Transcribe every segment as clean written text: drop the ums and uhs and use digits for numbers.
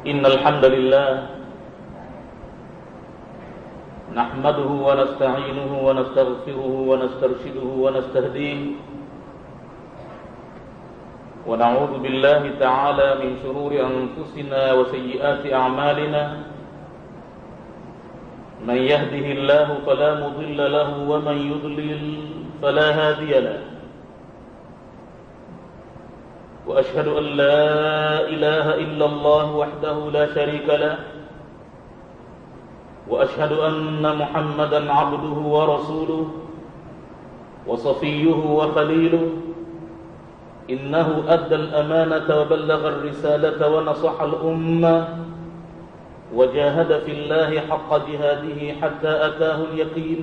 إن الحمد لله نحمده ونستعينه ونستغفره ونسترشده ونستهديه ونعوذ بالله تعالى من شرور أنفسنا وسيئات أعمالنا من يهده الله فلا مضل له ومن يضلل فلا هادي له وأشهد أن لا إله إلا الله وحده لا شريك له وأشهد أن محمدًا عبده ورسوله وصفيه وخليله إنه أدى الأمانة وبلغ الرسالة ونصح الأمة وجاهد في الله حق جهاده حتى أتاه اليقين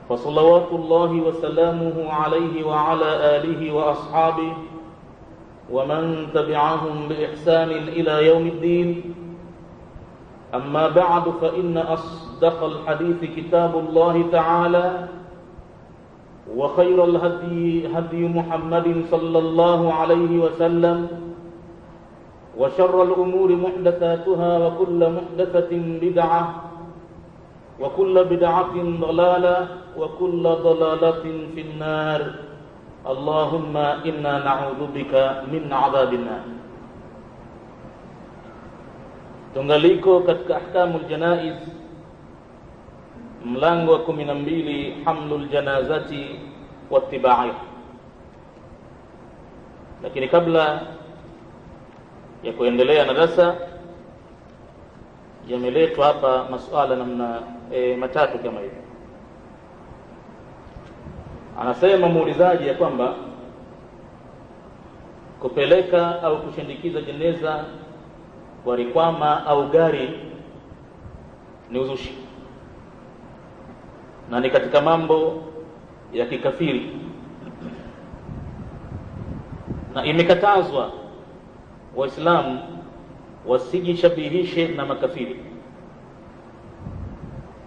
فصلوات الله وسلامه عليه وعلى آله وأصحابه ومن تبعهم بإحسان إلى يوم الدين أما بعد فإن أصدق الحديث كتاب الله تعالى وخير الهدي هدي محمد صلى الله عليه وسلم وشر الأمور محدثاتها وكل محدثة بدعة وكل بدعة ضلالة وكل ضلالة في النار اللهم إنا نعوذ بك من عذاب النار. Tungaliko katika ahkamul janaiz, mlango wa 12, hamlul janazati wattiba'i. Lakini kabla ya kuendelea na darasa, yameletwa hapa masuala namna matatu kama hivi. Anasema muulizaji ya kwamba kupeleka au kushindikiza jeneza kwa rikwama au gari ni uzushi na ni katika mambo ya kikafiri, na imekatazwa Waislamu wasijishabihishe na makafiri.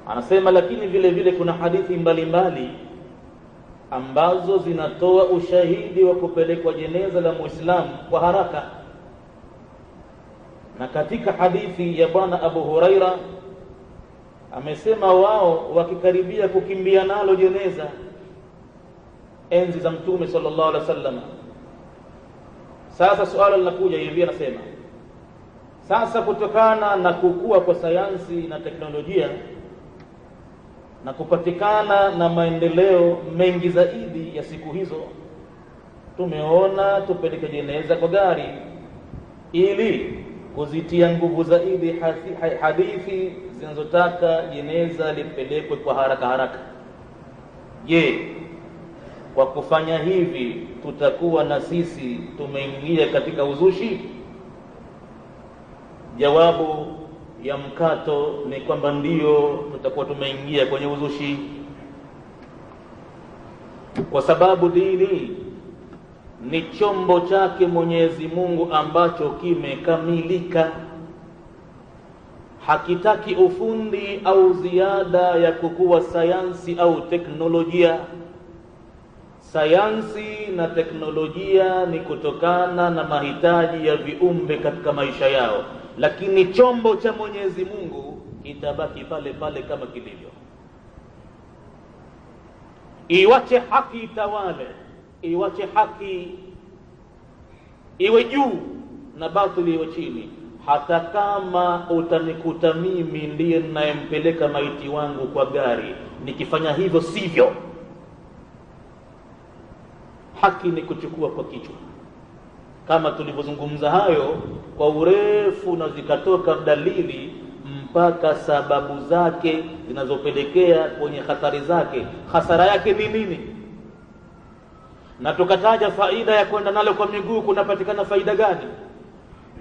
Anasema lakini vile vile kuna hadithi mbalimbali ambazo zinatoa ushahidi wa kupelekwa jeneza la Muislamu kwa haraka. Na katika hadithi ya bwana Abu Huraira amesema wao wakikaribia kukimbia nalo jeneza enzi za Mtume sallallahu alaihi wasallam. Sasa swala linakuja hivi, anasema sasa kutokana na kukua kwa sayansi na teknolojia na kupatikana na maendeleo mengi zaidi ya siku hizo, tumeona tupeleke jeneza kwa gari ili kuzitia nguvu zaidi hadithi zinazotaka jeneza lipelekwe kwa haraka haraka. Je, kwa kufanya hivi tutakuwa na sisi tumeingia katika uzushi? Jawabu ya mkato ni kwamba ndiyo, tutakuwa tumeingia kwenye uzushi, kwa sababu dini ni chombo chake Mwenyezi Mungu ambacho kimekamilika, hakitaki ufundi au ziada ya kukua sayansi au teknolojia. Sayansi na teknolojia ni kutokana na mahitaji ya viumbe katika maisha yao, lakini chombo cha Mwenyezi Mungu kitabaki pale pale kama kilivyo. Iwache haki itawale, iwache haki iwe juu na batili iwe chini. Hata kama utanikuta mimi ndiye ninayempeleka maiti wangu kwa gari, nikifanya hivyo sivyo. Haki ni kuchukua kwa kichwa, kama tulivyozungumza hayo kwa urefu, na zikatoka dalili mpaka sababu zake zinazopelekea kwenye hatari zake. Hasara yake ni nini? Na tukataja faida ya kwenda nalo kwa miguu, kunapatikana faida gani?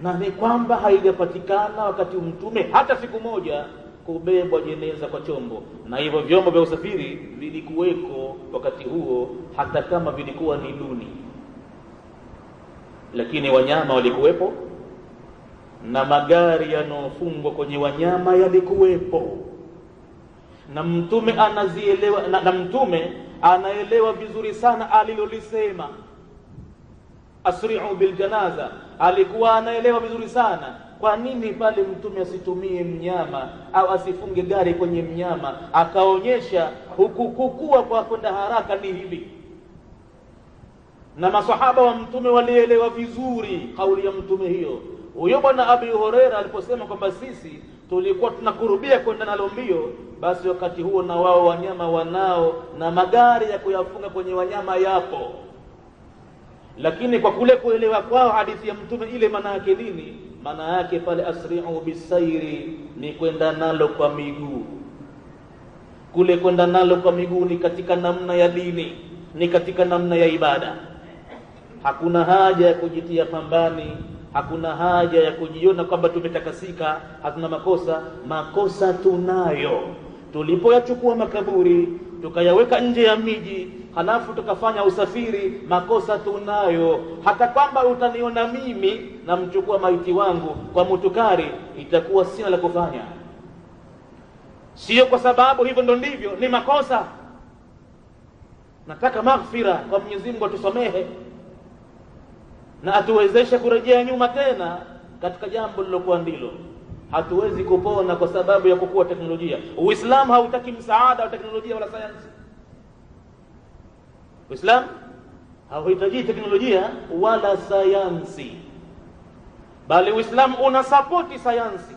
Na ni kwamba haijapatikana wakati Mtume hata siku moja kubebwa jeneza kwa chombo, na hivyo vyombo vya usafiri vilikuweko wakati huo, hata kama vilikuwa ni duni, lakini wanyama walikuwepo na magari yanofungwa kwenye wanyama yalikuwepo, na Mtume anazielewa na Mtume anaelewa vizuri sana alilolisema. asri'u bil janaza, alikuwa anaelewa vizuri sana kwa nini pale mtume asitumie mnyama au asifunge gari kwenye mnyama, akaonyesha hukukua kwa kwenda haraka ni hivi. Na masahaba wa mtume walielewa vizuri kauli ya mtume hiyo. Huyo bwana Abi Huraira aliposema kwamba sisi tulikuwa tunakurubia kwenda nalo mbio, basi wakati huo na wao wanyama wanao na magari ya kuyafunga kwenye wanyama yapo. Lakini kwa kule kuelewa kwao hadithi ya mtume ile maana yake nini? Maana yake pale asri'u bisairi ni kwenda nalo kwa miguu. Kule kwenda nalo kwa miguu ni katika namna ya dini, ni katika namna ya ibada. Hakuna haja ya kujitia pambani, hakuna haja ya kujiona kwamba tumetakasika, hatuna makosa. Makosa tunayo. Tulipoyachukua makaburi tukayaweka nje ya miji, halafu tukafanya usafiri, makosa tunayo. Hata kwamba utaniona mimi namchukua maiti wangu kwa mutukari, itakuwa sina la kufanya. Sio kwa sababu hivyo ndo ndivyo, ni makosa. Nataka maghfira kwa Mwenyezi Mungu atusamehe na atuwezeshe kurejea nyuma tena katika jambo lilokuwa ndilo. Hatuwezi kupona kwa sababu ya kukua teknolojia. Uislamu hautaki msaada wa teknolojia wala sayansi. Uislamu hauhitaji teknolojia wala sayansi, bali Uislamu unasapoti sayansi,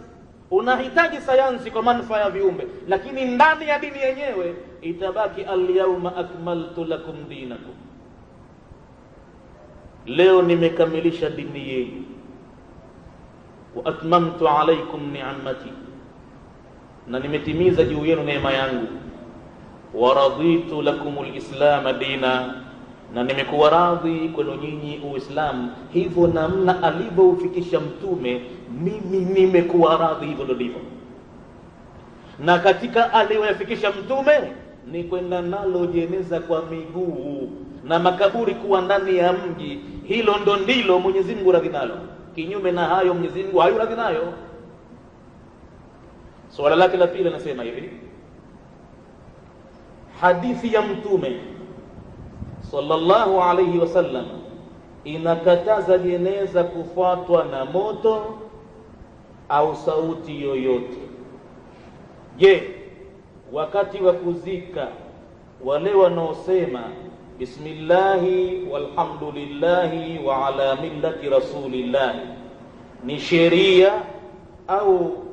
unahitaji sayansi kwa manufaa ya viumbe, lakini ndani ya dini yenyewe itabaki al-yawma akmaltu lakum dinakum, leo nimekamilisha dini yenu, wa atmamtu alaykum ni'mati, na nimetimiza juu yenu neema yangu, wa raditu lakumul islam dina, na nimekuwa radhi kwenu nyinyi Uislamu hivyo namna alivyoufikisha mtume, mimi nimekuwa radhi hivyo ndivyo. Na katika aliyoyafikisha mtume ni kwenda nalo jeneza kwa miguu na makaburi kuwa ndani ya mji. Hilo ndo ndilo Mwenyezi Mungu radhi nalo. Kinyume na hayo Mwenyezi Mungu hayuradhi nayo. Swala lake la pili nasema hivi, hadithi ya mtume sallallahu alayhi wasallam inakataza jeneza kufuatwa na moto au sauti yoyote. Je, wakati wa kuzika wale wanaosema bismillahi walhamdulillahi wa ala millati rasulillahi ni sheria au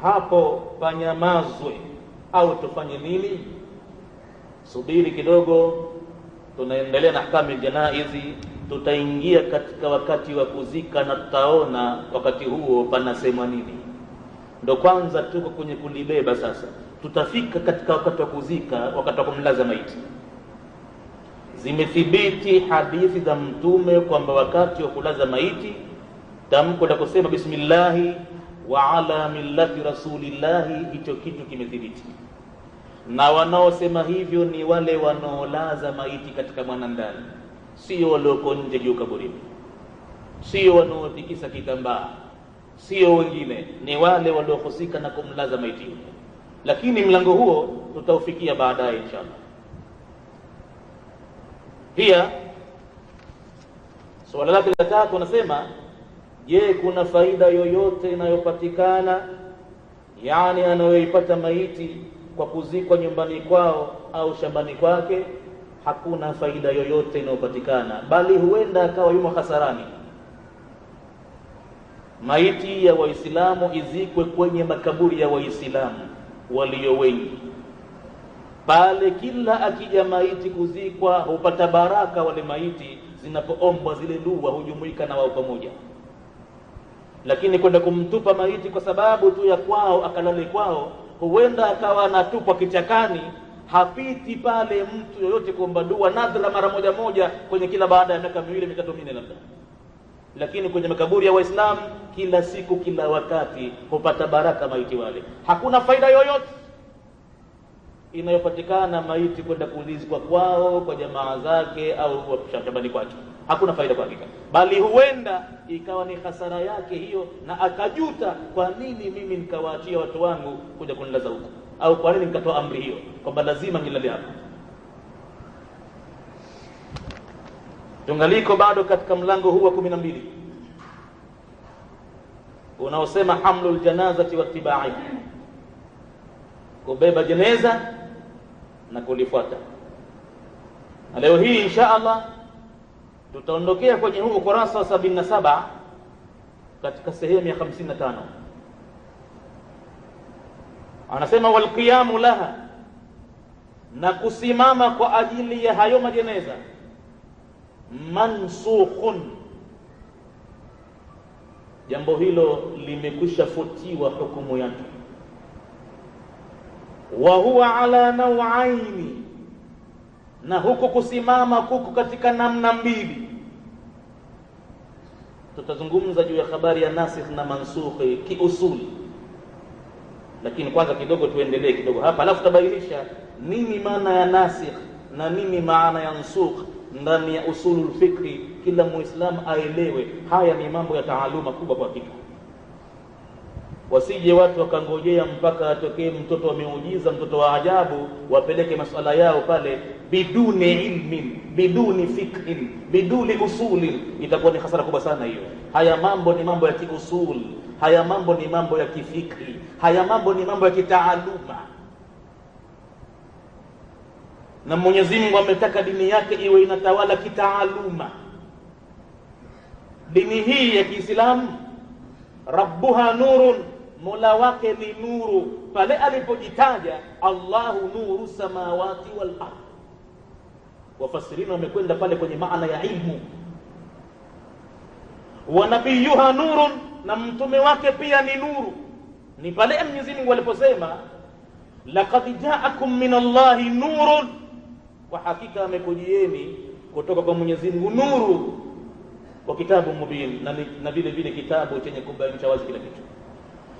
hapo panyamazwe au tufanye nini? Subiri kidogo, tunaendelea na ahkamu janaizi, tutaingia katika wakati wa kuzika na tutaona wakati huo panasema nini. Ndo kwanza tuko kwenye kulibeba sasa, tutafika katika wakati wa kuzika, wakati wa kumlaza maiti. Zimethibiti hadithi za mtume kwamba wakati wa kulaza maiti tamko la kusema bismillahi wa ala millati rasulillahi, hicho kitu kimethibiti. Na wanaosema hivyo ni wale wanaolaza maiti katika mwanandani, sio walioko nje juu kaburini, sio wanaotikisa kitambaa, sio wengine, ni wale waliohusika na kumlaza maiti. Lakini mlango huo tutaufikia baadaye inshallah. Pia swala lake la tatu wanasema, je, kuna faida yoyote inayopatikana, yani anayoipata maiti kwa kuzikwa nyumbani kwao au shambani kwake? Hakuna faida yoyote inayopatikana, bali huenda akawa yumo hasarani. Maiti ya Waislamu izikwe kwenye makaburi ya Waislamu walio wengi. Pale kila akija maiti kuzikwa hupata baraka wale maiti, zinapoombwa zile dua hujumuika na wao pamoja. Lakini kwenda kumtupa maiti kwa sababu tu ya kwao akalale kwao, huenda akawa anatupwa kichakani, hapiti pale mtu yoyote kuomba dua, nadra mara moja moja kwenye kila baada ya miaka miwili mitatu minne labda. Lakini kwenye makaburi ya Waislamu kila siku kila wakati hupata baraka maiti wale. Hakuna faida yoyote inayopatikana maiti kwenda kuulizwa kwao kwa jamaa zake au kwa shambani kwake. Hakuna faida kwa hakika, bali huenda ikawa ni hasara yake hiyo, na akajuta, kwa nini mimi nikawaachia watu wangu kuja kunilaza huko, au kwa nini nikatoa amri hiyo kwamba lazima nilale hapo. tungaliko bado katika mlango huu wa 12 unaosema hamlul janazati wa ittiba'i, kubeba jeneza na kulifuata. Na leo hii insha Allah tutaondokea kwenye huu ukurasa wa 77 katika sehemu ya 55. Anasema wal qiyamu laha, na kusimama kwa ajili ya hayo majeneza, mansukhun, jambo hilo limekwisha futiwa hukumu yake. Wa huwa ala nawaini, na huko kusimama kuko katika namna mbili. Tutazungumza juu ya habari ya nasikh na mansukh kiusuli, lakini kwanza kidogo tuendelee kidogo hapa, alafu tabainisha nini maana ya nasikh na nini maana ya mansukh ndani ya usulul fikri. Kila muislamu aelewe haya ni mambo ya taaluma kubwa kwa hakika. Wasije watu wakangojea mpaka atokee mtoto wa miujiza, mtoto wa ajabu, wapeleke masuala yao pale biduni ilmin, biduni fikhin, biduni usulin. Itakuwa ni hasara kubwa sana hiyo. Haya mambo ni mambo ya kiusul, haya mambo ni mambo ya kifikri, haya mambo ni mambo ya kitaaluma. Na Mwenyezi Mungu ametaka dini yake iwe inatawala kitaaluma. Dini hii ya Kiislamu, rabbuha nurun, mola wake ni nuru. Pale alipojitaja Allahu nuru samawati wal ardh, wafasirina wamekwenda pale kwenye maana ya ilmu. Wa nabiyuha nurun, na mtume wake pia ni nuru. Ni pale Mwenyezi Mungu aliposema laqad ja'akum min Allahi nurun, kwa hakika amekujieni kutoka kwa Mwenyezi Mungu nuru wa kitabu mubin, na vile vile kitabu chenye kubainisha wazi kila kitu.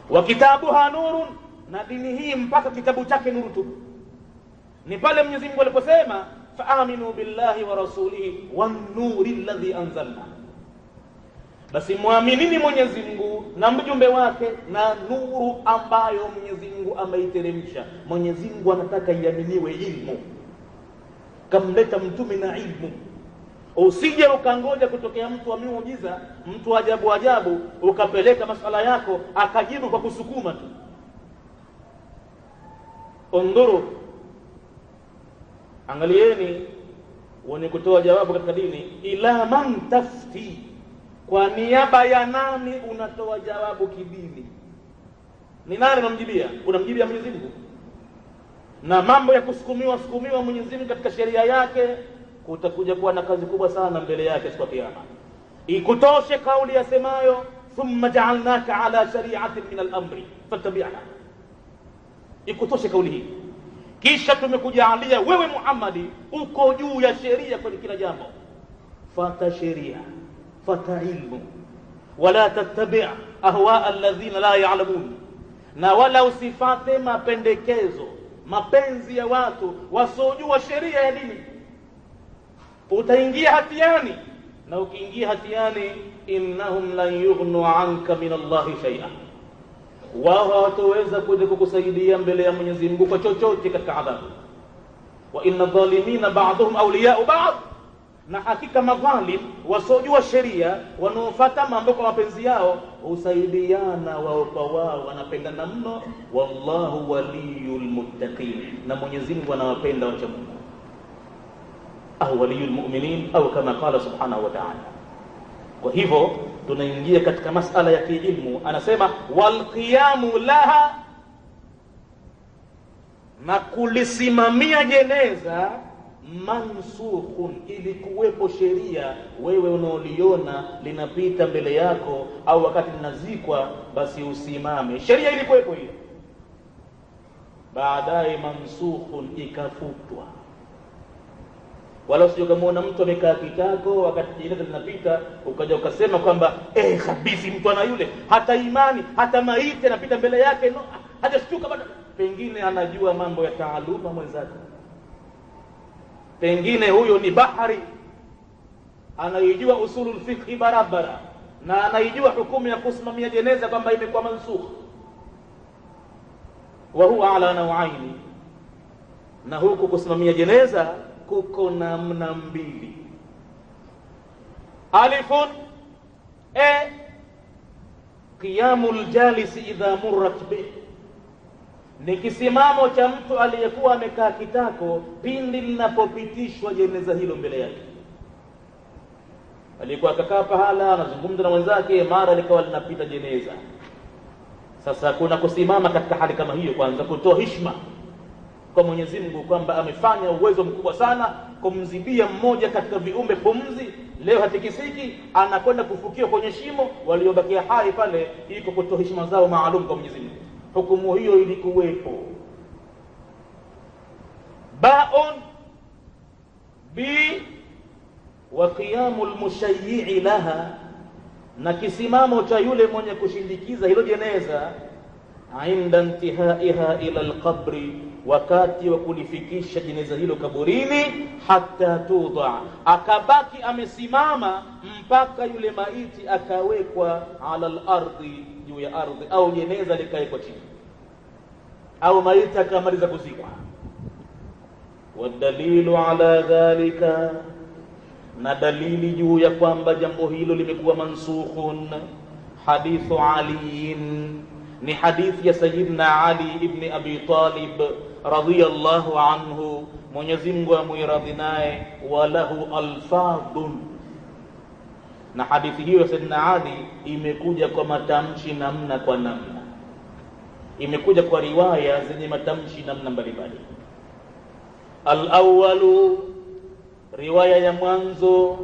Wa kitabuha nurun, na dini hii mpaka kitabu chake nuru tu. Ni pale Mwenyezi Mungu aliposema faaminu billahi wa rasulihi wan nuri alladhi anzalna, basi muaminini Mwenyezi Mungu na mjumbe wake na nuru ambayo Mwenyezi Mungu ameiteremsha. Mwenyezi Mungu anataka iaminiwe ilmu, kamleta mtume na ilmu. Usije ukangoja kutokea mtu wa miujiza, mtu ajabu ajabu, ukapeleka masuala yako akajibu kwa kusukuma tu. Ondoro, angalieni wenye kutoa jawabu katika dini, ila man tafti, kwa niaba ya nani unatoa jawabu kidini? Ni nani unamjibia? Unamjibia Mwenyezi Mungu. Na mambo ya kusukumiwa Mwenyezi Mungu katika sheria yake, kutakuja kuwa na kazi kubwa sana mbele yake siku ya kiyama. Ikutoshe kauli yasemayo thumma ja'alnaka ala shari'atin min al-amri fattabi'ha. Ikutoshe kauli hii, kisha tumekujalia wewe Muhammad uko juu ya sheria kwenye kila jambo. Fata sheria, fata ilmu, wala tattabi' ahwa alladhina la ya'lamun, na wala usifate mapendekezo, mapenzi ya watu wasiojua sheria ya dini. Utaingia hatiani, na ukiingia hatiani, innahum lan yughnu anka min Allahi shay'a, wao hawataweza kuja kukusaidia mbele ya Mwenyezi Mungu kwa chochote katika adhabu. Wa inna dhalimina ba'dhum awliya'u ba'd, na hakika madhalim wasiojua sheria wanaofuata mambo kwa mapenzi yao usaidiana wao kwa wao, wanapendana mno. Wallahu waliyul muttaqin, na Mwenyezi Mungu anawapenda wacha Mungu. Au waliyul mu'minin, au kama qala subhanahu wa ta'ala. Kwa hivyo tunaingia katika masala ya kiilmu. Anasema wal qiyamu laha, na kulisimamia jeneza, mansukhun, ili kuwepo sheria wewe unaoliona linapita mbele yako au wakati linazikwa, basi usimame. Sheria ilikuwepo hiyo, baadaye mansukhun ikafutwa. Wala usije kumuona mtu amekaa kitako wakati jeneza linapita ukaja ukasema kwamba khabisi mtu ana yule, hata imani hata maiti anapita mbele yake, no, hajashtuka bado. Pengine anajua mambo ya taaluma mwenzako, pengine huyo ni bahari, anaijua usulul fiqh barabara, na anaijua hukumu ya kusimamia jeneza kwamba imekuwa mansukh. Wa huwa ala nawaini, na huku kusimamia jeneza kuko namna mbili. alifun qiyamul jalisi idha murrat bih, ni kisimamo cha mtu aliyekuwa amekaa kitako pindi linapopitishwa jeneza hilo mbele yake. Alikuwa akakaa pahala anazungumza na wenzake, mara likawa linapita jeneza. Sasa kuna kusimama katika hali kama hiyo, kwanza kutoa heshima kwa Mwenyezi Mungu kwamba amefanya uwezo mkubwa sana kumzibia mmoja katika viumbe pumzi, leo hatikisiki, anakwenda kufukiwa kwenye shimo, waliobakia hai pale, iko kutoa heshima zao maalum kwa Mwenyezi Mungu. Hukumu hiyo ilikuwepo. Baun bi wa qiyamul mushayyi'i laha, na kisimamo cha yule mwenye kushindikiza hilo jeneza, inda intihaiha ila alqabri, wakati wa kulifikisha jeneza hilo kaburini, hatta tudha, akabaki amesimama mpaka yule maiti akawekwa ala al-ardhi, juu ya ardhi, au jeneza likawekwa chini, au maiti akamaliza kuzikwa. Wadalilu ala dhalika, na dalili juu ya kwamba jambo hilo limekuwa mansukhun, hadithu aliin, ni hadithi ya Sayyidina Ali ibn Abi Talib radhiyallahu anhu, Mwenyezi Mungu amwiradhi naye, walahu alfadhun, na hadithi hiyo ya Sayyidina Ali imekuja kwa matamshi namna kwa namna, imekuja kwa riwaya zenye matamshi namna mbalimbali. Al-awwalu, riwaya ya mwanzo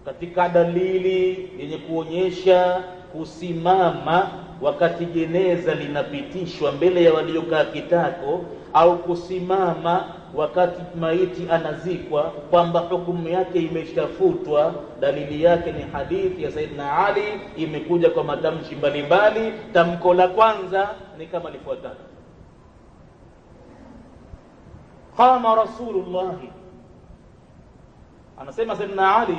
katika dalili yenye kuonyesha kusimama wakati jeneza linapitishwa mbele ya waliokaa kitako, au kusimama wakati maiti anazikwa, kwamba hukumu yake imeshafutwa. Dalili yake ni hadithi ya Sayyidina Ali, imekuja kwa matamshi mbalimbali. Tamko la kwanza ni kama lifuatavyo: qama Rasulullah, anasema Sayyidina Ali,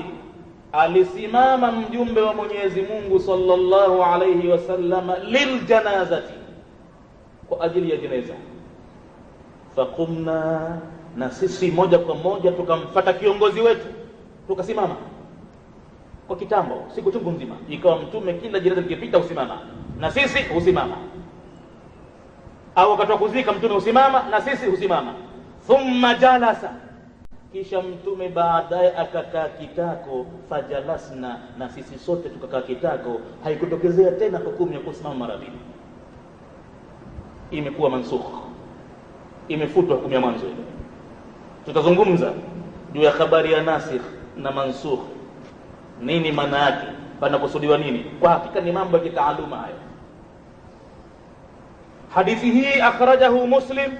alisimama mjumbe wa Mwenyezi Mungu sallallahu alayhi wasallam, liljanazati, kwa ajili ya jeneza. Faqumna, na sisi moja kwa moja tukamfuata kiongozi wetu, tukasimama. Kwa kitambo, siku chungu nzima ikawa mtume kila jeneza likipita usimama, na sisi husimama, au wakati wa kuzika mtume husimama na sisi husimama. Thumma jalasa, kisha mtume baadaye akakaa kitako. Fajalasna, na sisi sote tukakaa kitako. Haikutokezea tena hukumu ya kusimama mara mbili, imekuwa mansukh, imefutwa hukumu ya mwanzo. Tutazungumza juu ya habari ya nasikh na mansukh, nini maana yake, panakusudiwa nini. Kwa hakika ni mambo ya kitaaluma hayo. Hadithi hii akhrajahu Muslim,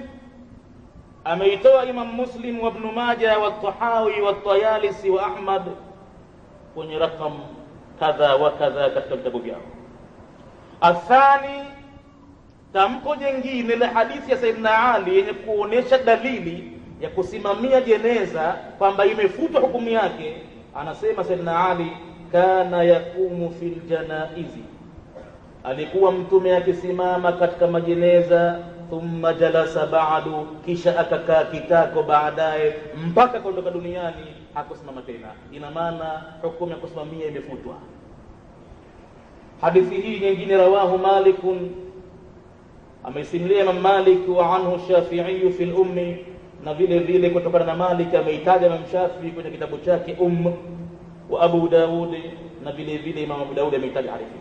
ameitoa Imam Muslim wa Ibn Majah wa Tahawi wa Tayalisi wa Ahmad kwenye rakam kadha wa kadha katika vitabu vyao. Athani, tamko jingine la hadithi ya Sayyidina Ali yenye kuonesha dalili ya kusimamia jeneza kwamba imefutwa hukumu yake, anasema Sayyidina Ali, kana yakumu fil janaizi, alikuwa mtume akisimama katika majeneza. Thumma jalasa ba'du, kisha akakaa kitako baadaye mpaka kuondoka duniani, hakusimama tena. Ina maana hukumu ya kusimamia imefutwa. Hadithi hii nyingine rawahu Malikun, ameisimulia Imam Malik, wa anhu Shafi'i fi al-Ummi, na vile vile kutokana na Malik ameitaja Imam Shafi'i kwenye kitabu chake wa Abu Daud, na vile vile Imam Abu Daud ameitaja hadithi.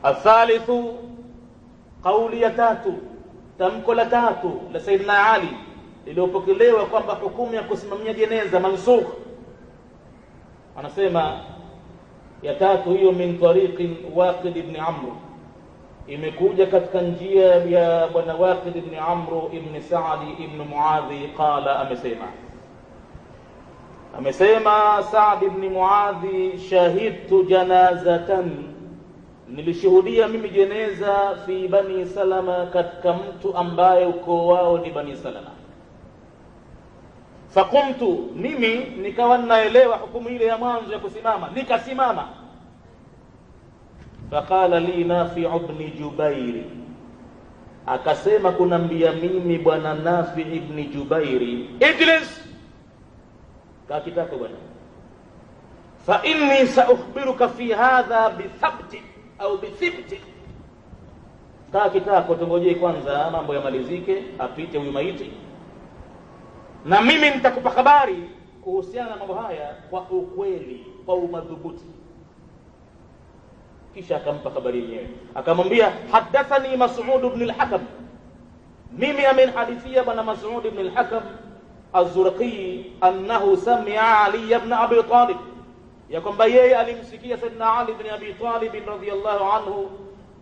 Athalithu, kauli ya tatu, tamko la tatu la Sayyidina Ali iliyopokelewa kwamba hukumu ya kusimamia jeneza mansukh, anasema ya tatu hiyo, min tariqi Waqid ibn Amr, imekuja katika njia ya bwana Waqid ibn Amr ibn Sa'd ibn Muadhi. Qala, amesema Sa'd ibn Muadhi, shahidtu janazatan, nilishuhudia mimi jeneza, fi Bani Salama, katika mtu ambaye ukoo wao ni Bani Salama. Faqumtu, mimi nikawa naelewa hukumu ile ya mwanzo ya kusimama, nikasimama. Faqala li Nafi' ibn Jubair, akasema kunambia mimi bwana Nafi' ibn Jubair, ijlis, kaa kitako bwana. fa inni saukhbiruka fi hadha bithabti au bithibti. Kaa kitako, tungojee kwanza mambo yamalizike, apite huyu maiti, na mimi nitakupa habari kuhusiana na mambo haya kwa ukweli, kwa umadhubuti. Kisha akampa habari yenyewe, akamwambia hadathani Mas'ud ibn al-Hakam, mimi amenihadithia bwana Mas'ud ibn al-Hakam az-Zurqi annahu sami'a Ali ibn Abi Talib, ya kwamba yeye alimsikia Sayyidina Ali ibn Abi Talib radhiyallahu anhu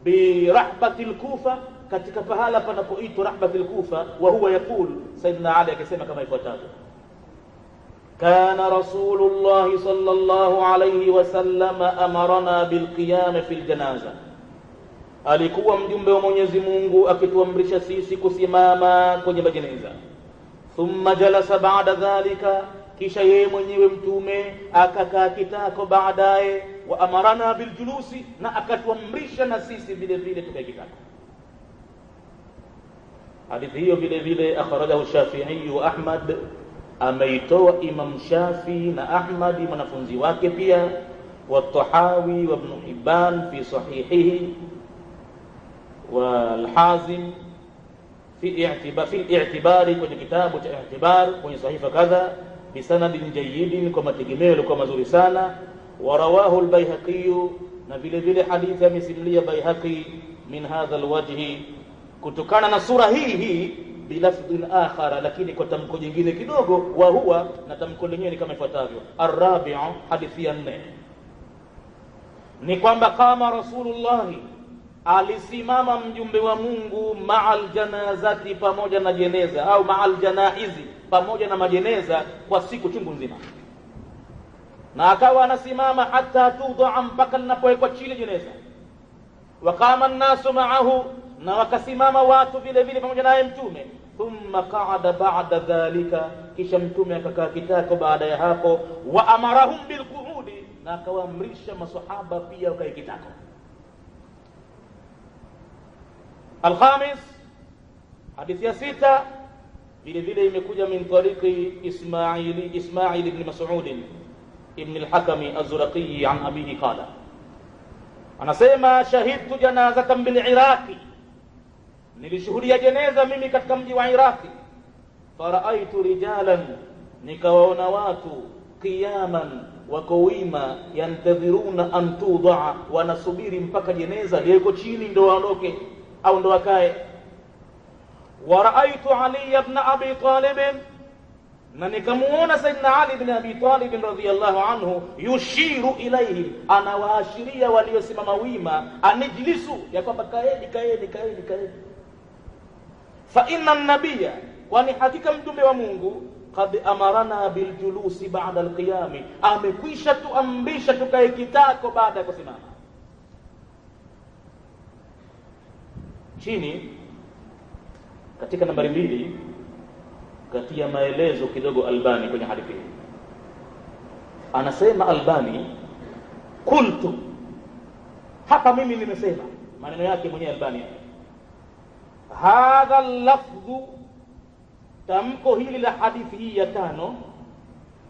bi rahbati al-Kufa, katika pahala panapoitwa rahbati al-Kufa, wa huwa yakul, Sayyidina Ali akisema kama ifuatavyo: kana Rasulullah sallallahu alayhi wasallam amarna bilqiyam fil janaza, alikuwa mjumbe wa Mwenyezi Mungu akituamrisha sisi kusimama kwenye majeneza. Thumma jalasa ba'da dhalika, kisha yeye mwenyewe mtume akakaa kitako baadaye. Wa amarana biljulusi, na akatuamrisha na sisi vile vile tukae kitako. Hadithi hiyo vile vile akhrajahu Shafi'i wa Ahmad, ameitoa Imam Shafi na Ahmad mwanafunzi wake pia, wa Tahawi wa Ibn Hibban fi sahihihi, wa Al-Hazim fi i'tibari, kwenye kitabu cha i'tibar kwenye sahifa kadha, bi sanadin jayyidin, kwa mategemeo yalikuwa mazuri sana. Wa rawahu al-Baihaqi, na vile vile hadithi amesimulia Baihaqi min hadha al-wajhi, kutokana na sura hii bilafdhin akhara, lakini kwa tamko jingine kidogo. Wa huwa, na tamko lenyewe ni kama ifuatavyo: ar-rabi'u, hadithi ya 4, ni kwamba kama Rasulullah, alisimama mjumbe wa Mungu, ma'al janazati, pamoja na jeneza, au ma'al janaizi, pamoja na majeneza, kwa siku chungu nzima. Na akawa anasimama hata tudhaa, mpaka linapowekwa chini jeneza. Wa qama an-nasu ma'ahu, na wakasimama watu vile vile pamoja naye mtume. Thumma qa'ada ba'da dhalika, kisha mtume akakaa kitako baada ya hapo. Wa amarahum bilqu'udi, na akawaamrisha masahaba pia wakae kitako. Al-khamis, hadithi ya 6, vile vile imekuja min tariqi Ismail ibn Mas'ud ibn al-Hakami az-Zurqi an abihi qala, anasema shahidtu janazatan bil Iraqi, nilishuhudia jeneza mimi katika mji wa Iraqi. Faraaitu rijalan, nikawaona watu, qiyaman, wako wima, yantadhiruna an tudhaa, wanasubiri mpaka jeneza liko chini ndo waondoke au ndo wakae. Wa raaitu Ali ibn Abi Talib, na nikamuona Sayyidina Ali ibn Abi Talib radhiyallahu anhu yushiru ilayhim, anawaashiria waliosimama wima, anijlisu, ya kwamba kaeni. Fa inna an-nabiyya, kwani hakika mtume wa Mungu, qad amarana biljulusi ba'da al-qiyam, amekwisha tuamrisha tukae kitako baada ya kusimama. Chini katika nambari 2 katia maelezo kidogo Albani kwenye hadithi hii. Anasema Albani, qultu, hapa mimi nimesema, maneno yake mwenyewe Albani, hadha lafdhu, tamko hili la hadithi hii ya 5,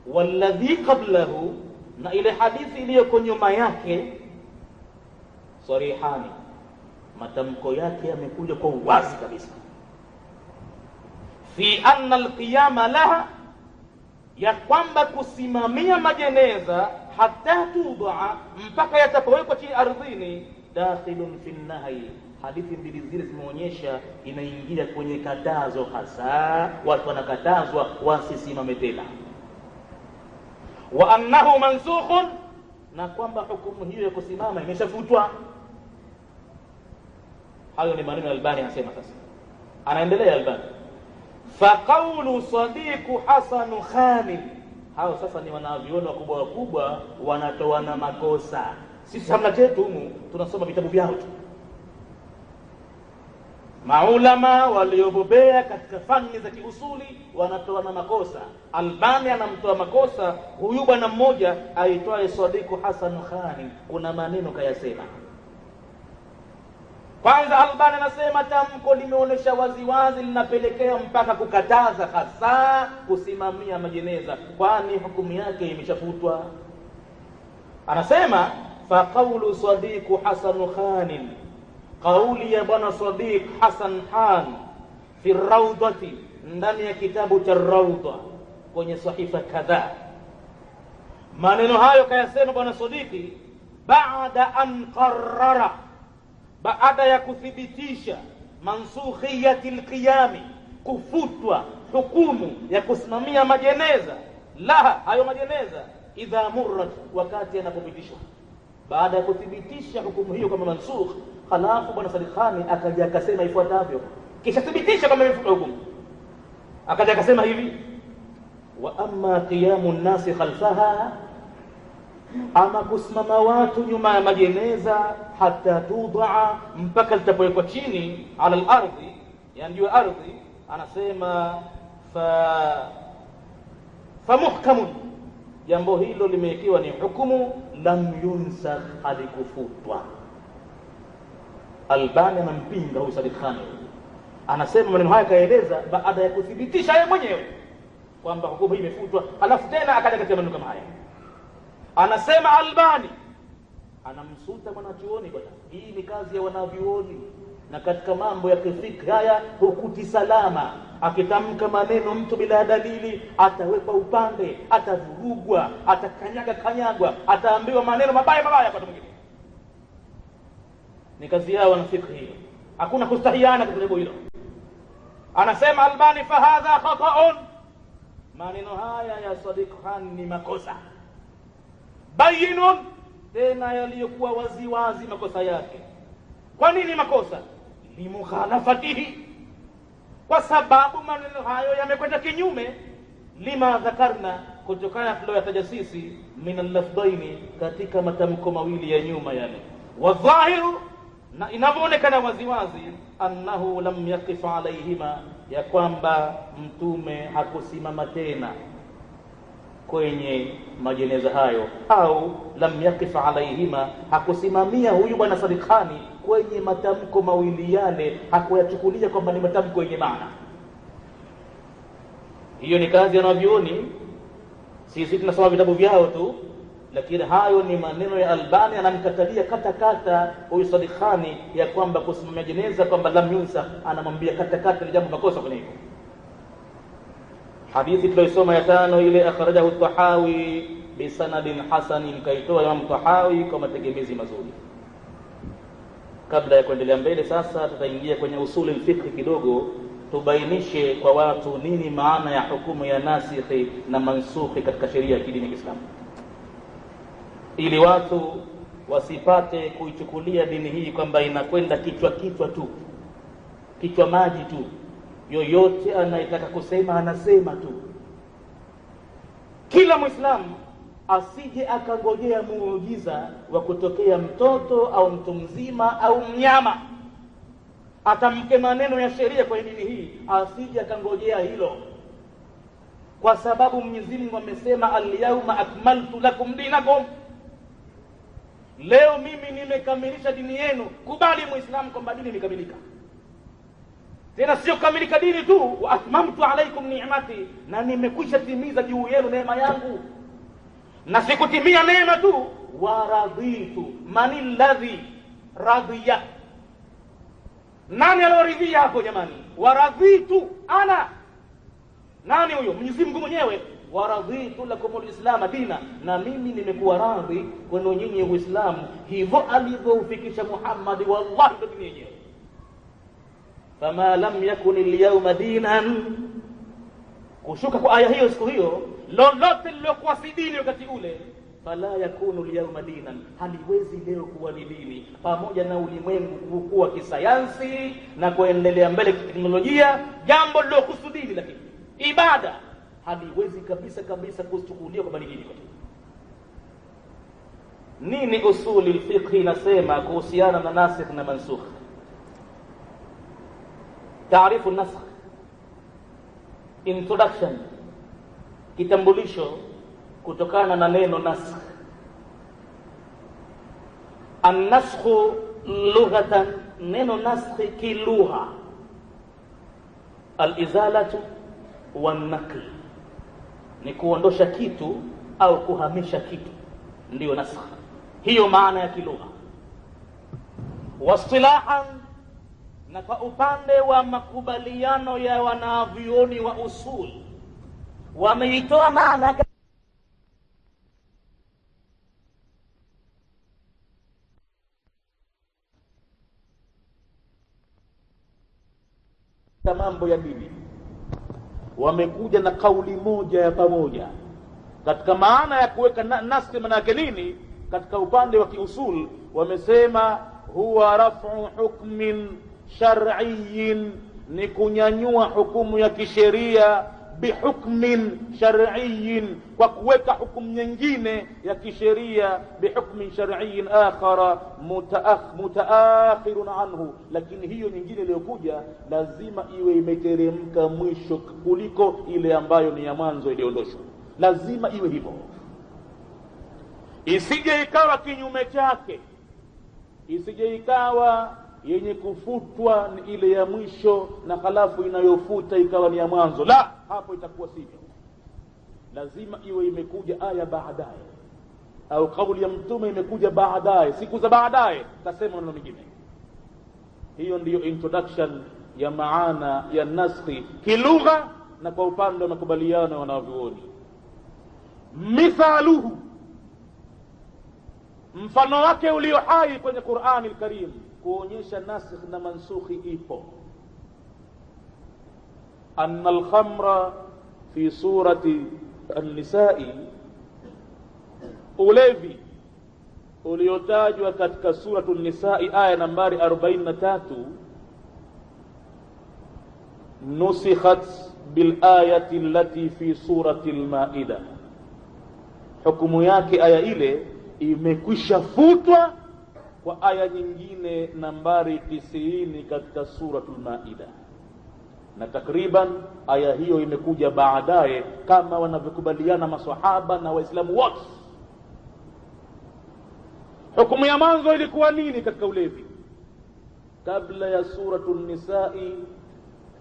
walladhi qablahu, na ile hadithi iliyoko nyuma yake, sarihani, matamko yake yamekuja kwa uwazi kabisa, fi anna alqiyama laha, ya kwamba kusimamia majeneza, hata tudhaa, mpaka yatapowekwa chini ardhini, dakhilun fi nahyi. Hadithi mbili zile zimeonyesha inaingia kwenye katazo, hasa watu wanakatazwa wasisimame tena. Wa annahu mansukhun, na kwamba hukumu hiyo ya kusimama imeshafutwa. Hayo ni maneno Albani anasema. Sasa anaendelea Albani, fa qawlu sadiqu Hasan Khan, hao sasa ni wanaviona wakubwa wanatoa na makosa. Sisi hamna chetu humu, tunasoma vitabu vyao tu. Maulama waliobobea katika fani za kiusuli wanatoa na makosa. Albani anamtoa makosa huyu bwana mmoja aitwaye Sadiqu Hasan Khan, kuna maneno kayasema. Kwanza Albani anasema tamko limeonesha waziwazi linapelekea mpaka kukataza hasa kusimamia majeneza, kwani hukumu yake imeshafutwa. Anasema fa qawlu Sadiq Hasan Khan, kauli ya bwana Sadiq Hasan Khan fi rawdati, ndani ya kitabu cha Rawda kwenye sahifa kadhaa. Maneno hayo kayasema bwana Sadiq baada an qarrara, baada ya kuthibitisha mansukhiyati alqiyami, kufutwa hukumu ya kusimamia majeneza, laha, hayo majeneza, idha murrat, wakati yanapopitishwa. Baada ya kuthibitisha hukumu hiyo kama mansukh, halafu bwana Sadiq Khan akaja akasema ifuatavyo, kisha thibitisha kama imefuta hukumu, akaja akasema hivi: wa amma qiyamu an-nasi khalfaha, ama kusimama watu nyuma ya majeneza, hata tudaa, mpaka litapowekwa chini, ala al-ardhi, yani juu ya ardhi. Anasema fa muhkamun, jambo hilo limewekewa ni hukumu, lam yunsakh, halikufutwa. Albani anampinga huyu Sadiq Khan, anasema maneno haya kaeleza baada ya kuthibitisha yeye mwenyewe kwamba hukumu hii imefutwa, alafu tena akaja katika maneno kama haya. Anasema Albani anamsuta mwanachuoni bwana, hii ni kazi ya wanavyuoni, na katika mambo ya kifiki haya hukuti salama. Akitamka maneno mtu bila dalili, atawekwa upande, atavurugwa, atakanyagwa, ataambiwa maneno mabaya kwa mtu mwingine. Ni kazi yao wanafiki hiyo, hakuna kustahiana katika hilo. Anasema Albani fa hadha khata'un, maneno haya ya Sadiq Khan ni makosa bayinun, tena yaliyokuwa waziwazi makosa yake. Kwa nini makosa? Limukhalafatihi, kwa sababu maneno hayo yamekwenda kinyume, lima dhakarna, kutokana tuliyotaja sisi, min al-lafdhaini, katika matamko mawili ya nyuma yale. Wa dhahiru, na inavyoonekana waziwazi, annahu lam yaqif alaihima, ya kwamba mtume hakusimama tena kwenye majeneza hayo, au lam yaqif alaihima, hakusimamia huyu bwana Sadiq Khan kwenye matamko mawili yale, hakuyachukulia kwamba ni matamko yenye maana. Hiyo ni kazi ya wanavyuoni, sisi tunasoma vitabu vyao tu, lakini hayo ni maneno ya Albani. Anamkatalia kata huyu Sadiq Khan ya kwamba kusimamia jeneza kwamba lam yunsa, anamwambia kata ni jambo makosa kwenye hilo. Hadithi tuliyosoma ya tano ile, akhrajahu Tahawi bi sanadin hasanin, kaitoa Imam Tahawi kwa mategemezi mazuri. Kabla ya kuendelea mbele, sasa tutaingia kwenye usuli al-fiqh kidogo, tubainishe kwa watu nini maana ya hukumu ya nasikhi na mansukhi katika sheria ya kidini ya Kiislamu, ili watu wasipate kuichukulia dini hii kwamba inakwenda kichwa tu, kichwa maji tu, yoyote anayetaka kusema anasema tu. Kila Muislamu asije akangojea muujiza wa kutokea mtoto au mtu mzima au mnyama atamke maneno ya sheria kwa dini hii, asije akangojea hilo, kwa sababu Mwenyezi Mungu amesema al-yawma akmaltu lakum dinakum, leo mimi nimekamilisha dini yenu. Kubali Muislamu kwamba dini imekamilika, tena sio kamilika dini tu, wa atmamtu alaikum ni'mati, na nimekwisha timiza juu yenu neema yangu. Na sikutimia neema tu, wa raditu, manil ladhi radiya, nani aloridhia hapo jamani? Wa raditu ana, nani huyo? Mwenyezi Mungu mwenyewe. Wa raditu lakumul islam dina, na mimi nimekuwa radhi kwenu nyinyi Uislamu, hivyo alivyoufikisha Muhammad, wallahi ndio dini yenyewe. Fama lam yakun al-yawma dinan, kushuka kwa aya hiyo siku hiyo, lolote lilokuwa si dini wakati ule, fala yakunu al-yawma dinan, haliwezi leo kuwa ni dini, pamoja na ulimwengu kukua kisayansi na kuendelea mbele kiteknolojia, jambo lilokuhusu dini, lakini ibada haliwezi kabisa kuchukuliwa kama dini. Nini usuli al-fiqh inasema kuhusiana na nasikh na mansukh? Taarifu nasikh, introduction, kitambulisho kutokana na neno nasikh. An-naskhu lughatan, neno nasikh kilugha, al-izalatu wan-naql, ni kuondosha kitu au kuhamisha kitu. ndio nasakh. Hiyo maana ya kilugha. Wasilahan, na kwa upande wa makubaliano ya wanavyuoni wa usul, wameitoa maana mambo ya dini. Wamekuja na kauli moja ya pamoja katika maana ya kuweka naskhi. Maana yake nini? Katika upande wa kiusul wamesema huwa raf'u hukmin shar'iyyin, ni kunyanyua hukumu ya kisheria, bihukmin shar'iyyin, kwa kuweka hukumu nyingine ya kisheria, bihukmin shar'iyyin akhara mutaakhirun anhu, lakini hiyo nyingine iliyokuja lazima iwe imeteremka mwisho kuliko ile ambayo ni ya mwanzo iliondoshwa. Lazima iwe hivyo, isije ikawa kinyume chake, isije ikawa yenye kufutwa ni ile ya mwisho na halafu inayofuta ikawa ni ya mwanzo. La, hapo itakuwa sivyo. Lazima iwe imekuja aya baadaye, au kauli ya mtume imekuja baadaye, siku za baadaye tasema maneno mengine. Hiyo ndiyo introduction ya maana ya naskhi kilugha, na kwa upande wa makubaliano wanavyuoni. Mithaluhu, mfano wake ulio hai kwenye Qur'ani al-Karim kuonyesha nasikh na mansukhi ipo. Anna al-khamra fi surati an-nisa'i, ulevi uliotajwa katika suratu an-nisa'i aya nambari 43, nusikhat bil ayati allati fi surati al-Ma'idah, hukumu yake aya ile imekwisha futwa kwa aya nyingine nambari 90 katika suratul Maida, na takriban aya hiyo imekuja baadaye kama wanavyokubaliana maswahaba na waislamu wote. Hukumu ya mwanzo ilikuwa nini katika ulevi kabla ya suratul Nisa'i?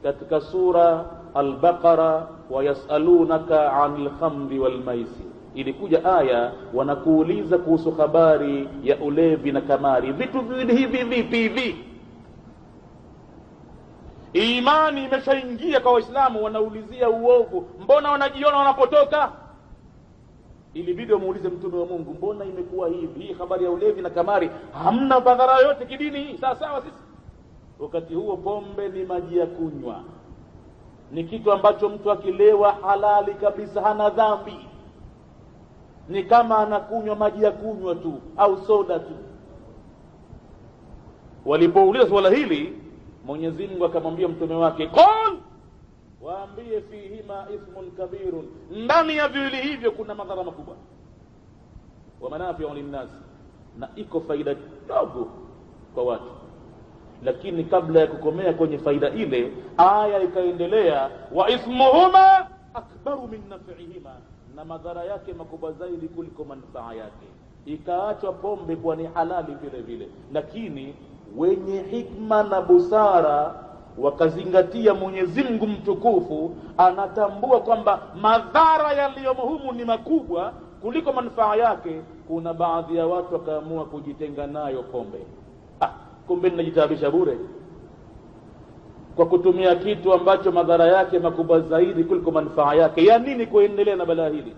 Katika sura al-Baqara, wa yasalunaka 'anil khamri wal maisir, ilikuja aya wanakuuliza kuhusu habari ya ulevi na kamari. Vitu hivi vipi hivi? Imani imeshaingia kwa Waislamu, wanaulizia uovu, mbona wanajiona wanapotoka? Ilibidi wamuulize mtume wa Mungu, mbona imekuwa hivi? Hii habari ya ulevi na kamari hamna madhara yote kidini hii, sawa sawa sisi? Wakati huo pombe ni maji ya kunywa, ni kitu ambacho mtu akilewa halali kabisa, hana dhambi, ni kama anakunywa maji ya kunywa tu au soda tu. Walipouliza swala hili, Mwenyezi Mungu akamwambia mtume wake, qul, waambie, fihima ithmun kabirun, ndani ya viwili hivyo kuna madhara makubwa, wa manafi'u linnas, na iko faida ndogo kwa watu. Lakini kabla ya kukomea kwenye faida ile, aya ikaendelea, wa ithmuhuma akbaru min naf'ihima, na madhara yake makubwa zaidi kuliko manufaa yake. Ikaachwa pombe kwa ni halali vile vile, lakini wenye hikma na busara wakazingatia Mwenyezi Mungu mtukufu anatambua kwamba madhara yaliyomo humu ni makubwa kuliko manufaa yake. Kuna baadhi ya watu wakaamua kujitenga nayo pombe. Kumbe ninajitabisha bure kwa kutumia kitu ambacho madhara yake makubwa zaidi kuliko manufaa yake. Ya nini kuendelea na balaa hili?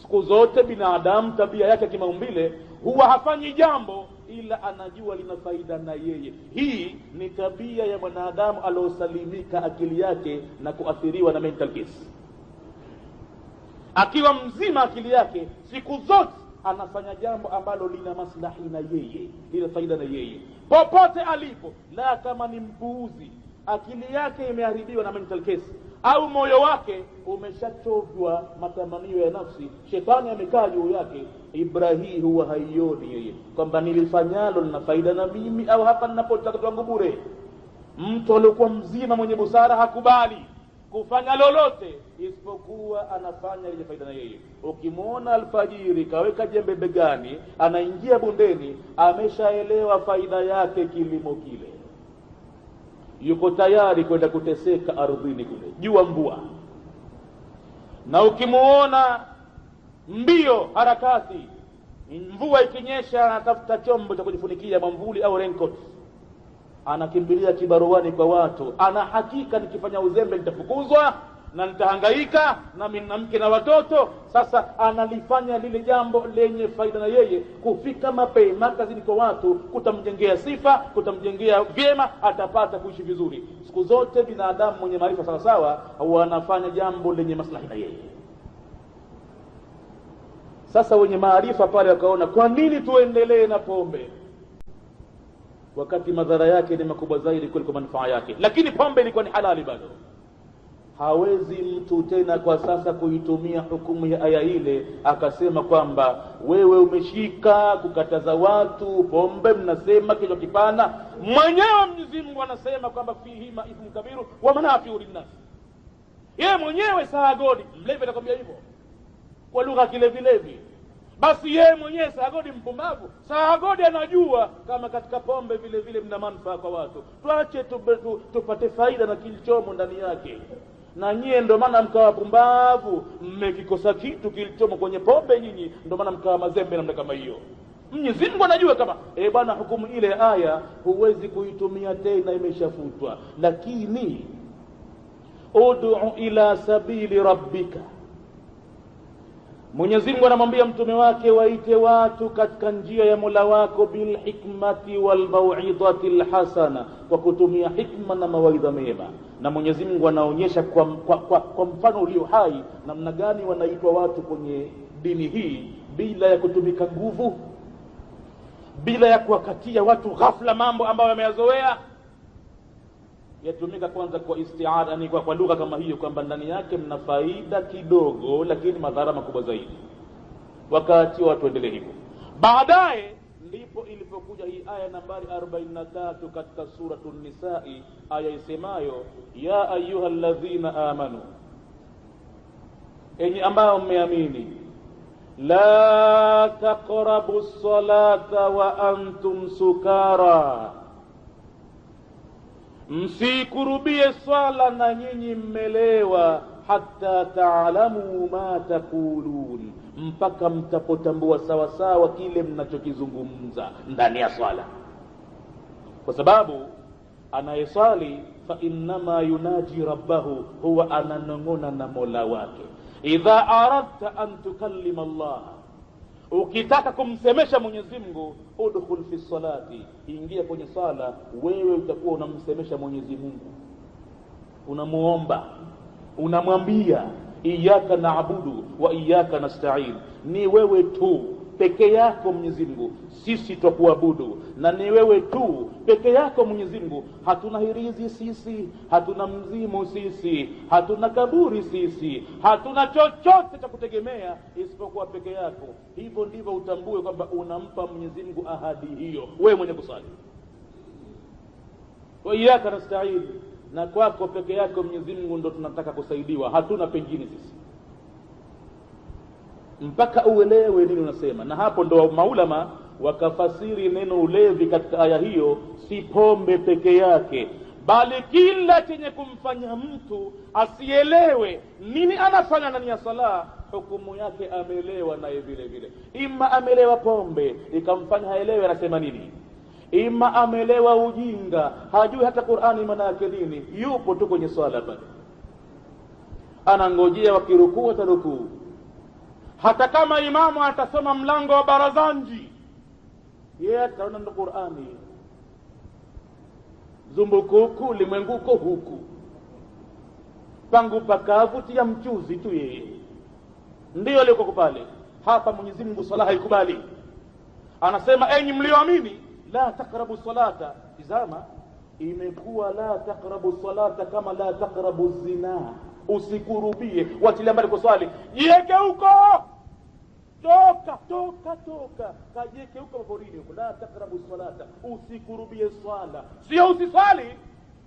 Siku zote binadamu tabia yake kimaumbile huwa hafanyi jambo ila anajua lina faida na yeye. Hii ni tabia ya mwanadamu aliosalimika akili yake na kuathiriwa na mental case. Akiwa mzima akili yake, siku zote anafanya jambo ambalo lina maslahi na yeye, lina faida na yeye popote alipo. La kama ni mpuuzi, akili yake imeharibiwa na mental case, au moyo wake umeshachovwa matamanio ya nafsi, shetani amekaa juu yake, Ibrahim huwa haioni yeye kwamba nilifanyalo lina faida na mimi, au hapa ninapotaka kwangu bure. Mtu aliyekuwa mzima mwenye busara hakubali kufanya lolote isipokuwa anafanya ile faida na yeye. Ukimuona alfajiri kaweka jembe begani, anaingia bondeni, ameshaelewa faida yake kilimo kile, yuko tayari kwenda kuteseka ardhini kule jua mvua. Na ukimuona mbio harakati Mvua ikinyesha anatafuta chombo cha kujifunikia, mwamvuli au raincoat, anakimbilia kibaruani kwa watu, ana hakika nikifanya uzembe nitafukuzwa na nitahangaika na mimi na mke na watoto. Sasa analifanya lile jambo lenye faida na yeye, kufika mapema kazini kwa watu kutamjengea sifa, kutamjengea vyema, atapata kuishi vizuri. Siku zote binadamu mwenye maarifa sawa sawa wanafanya jambo lenye maslahi na yeye. Sasa wenye maarifa pale wakaona, kwa nini tuendelee na pombe wakati madhara yake ni makubwa zaidi kuliko manufaa yake? Lakini pombe ilikuwa ni halali bado. Hawezi mtu tena kwa sasa kuitumia hukumu ya aya ile akasema kwamba wewe umeshika kukataza watu pombe, mnasema kichwa kipana. Mwenyewe Mwenyezi Mungu anasema kwamba fihi ma ithmu kabiru wa manafiu linnas. Yeye mwenyewe Sahagodi mlevi anakuambia hivyo kwa lugha kilevilevi. Basi yeye mwenyewe Sahagodi mpumbavu, Sahagodi anajua kama katika pombe vile vile mna manufaa kwa watu. Tuache tupate faida na kilichomo ndani yake. Na nyie ndio maana mkawa pumbavu, mmekikosa kitu kilichomo kwenye pombe nyinyi, ndio maana mkawa mazembe namna kama hiyo. Mwenyezi Mungu anajua kama bwana, hukumu ile aya huwezi kuitumia tena, imeshafutwa. Lakini ud'u ila sabili rabbika, Mwenyezi Mungu anamwambia mtume wake, waite watu katika njia ya Mola wako, bil hikmati wal mau'izati al hasana, kwa kutumia hikma na mawaidha mema. Na Mwenyezi Mungu anaonyesha kwa mfano ulio hai namna gani wanaitwa watu kwenye dini hii bila ya kutumika nguvu, bila ya kuwakatia watu ghafla mambo ambayo wameyazoea. Yatumika kwanza kwa isti'ada, ni kwa lugha kama hiyo kwamba ndani yake mna faida kidogo lakini madhara makubwa zaidi. Wakati watu endelee hivyo. Baadaye ndipo ilipokuja hii aya nambari 43 katika suratul Nisa'i, aya isemayo ya ayyuhalladhina amanu, enyi ambao mmeamini, la taqrabus salata wa antum sukara, msikurubie swala na nyinyi mmelewa, hatta ta'lamu ma taqulun, mpaka mtapotambua sawa sawa kile mnachokizungumza ndani ya swala. Kwa sababu anayeswali fa innama yunaji rabbahu, huwa ananong'ona na Mola wake. Idha aradta an tukallima Allah, ukitaka kumsemesha Mwenyezi Mungu, udkhul fi salati, ingia kwenye sala, wewe utakuwa unamsemesha Mwenyezi Mungu, unamuomba, unamwambia iyyaka na'budu wa iyyaka nasta'in, ni wewe tu peke yako Mwenyezi Mungu sisi tutakuabudu, na ni wewe tu peke yako Mwenyezi Mungu. Hatuna hirizi sisi, hatuna mzimu sisi, hatuna kaburi sisi, hatuna chochote cha kutegemea isipokuwa peke yako. Hivyo ndivyo utambue kwamba unampa Mwenyezi Mungu ahadi hiyo, wewe mwenye kusali. Wa iyyaka nasta'in, na kwako peke yako Mwenyezi Mungu ndo tunataka kusaidiwa, hatuna pengine sisi. Mpaka uelewe nini unasema. Na hapo ndo maulama wakafasiri neno ulevi katika aya hiyo, si pombe peke yake, bali kila chenye kumfanya mtu asielewe nini anafanya ndani ya sala, hukumu yake amelewa naye vile vile. Ima amelewa pombe ikamfanya haelewe anasema nini, ima amelewa ujinga, hajui hata Qur'ani maana yake nini, yupo tu kwenye swala pale anangojea wakirukuu atarukuu. Hata kama imamu atasoma mlango wa barazanji, yeye ataona ndo Qur'ani. Zumbukuku limwenguko huku, pangu pakavu tia mchuzi tu, yeye ndio aliko pale. Hapa Mwenyezi Mungu sala haikubali. Anasema enyi mlioamini, la taqrabu salata. Tizama, imekuwa la taqrabu salata kama la taqrabu zina, usikurubie. Wachilia mbali kuswali, jiweke huko, toka kajiweke huko maporini huko. La taqrabu salata, usikurubie swala, sio usiswali,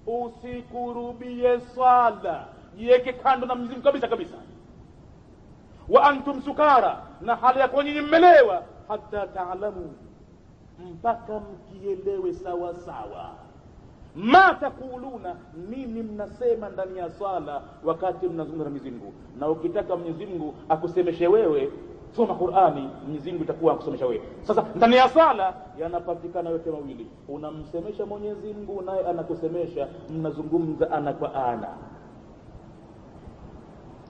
usikurubie swala, jiweke kando na mzimu kabisa kabisa. Wa antum sukara, na hali ya nyinyi mmelewa, hatta ta'lamu, mpaka mkielewe sawa sawa, ma takuluna, nini mnasema ndani ya swala wakati mnazungumza na Mwenyezi Mungu. Na ukitaka Mwenyezi Mungu akusemeshe wewe, soma Qur'ani, Mwenyezi Mungu itakuwa akusomesha wewe. Sasa ndani ya sala yanapatikana yote mawili, unamsemesha Mwenyezi Mungu naye anakusemesha, mnazungumza ana kwa ana.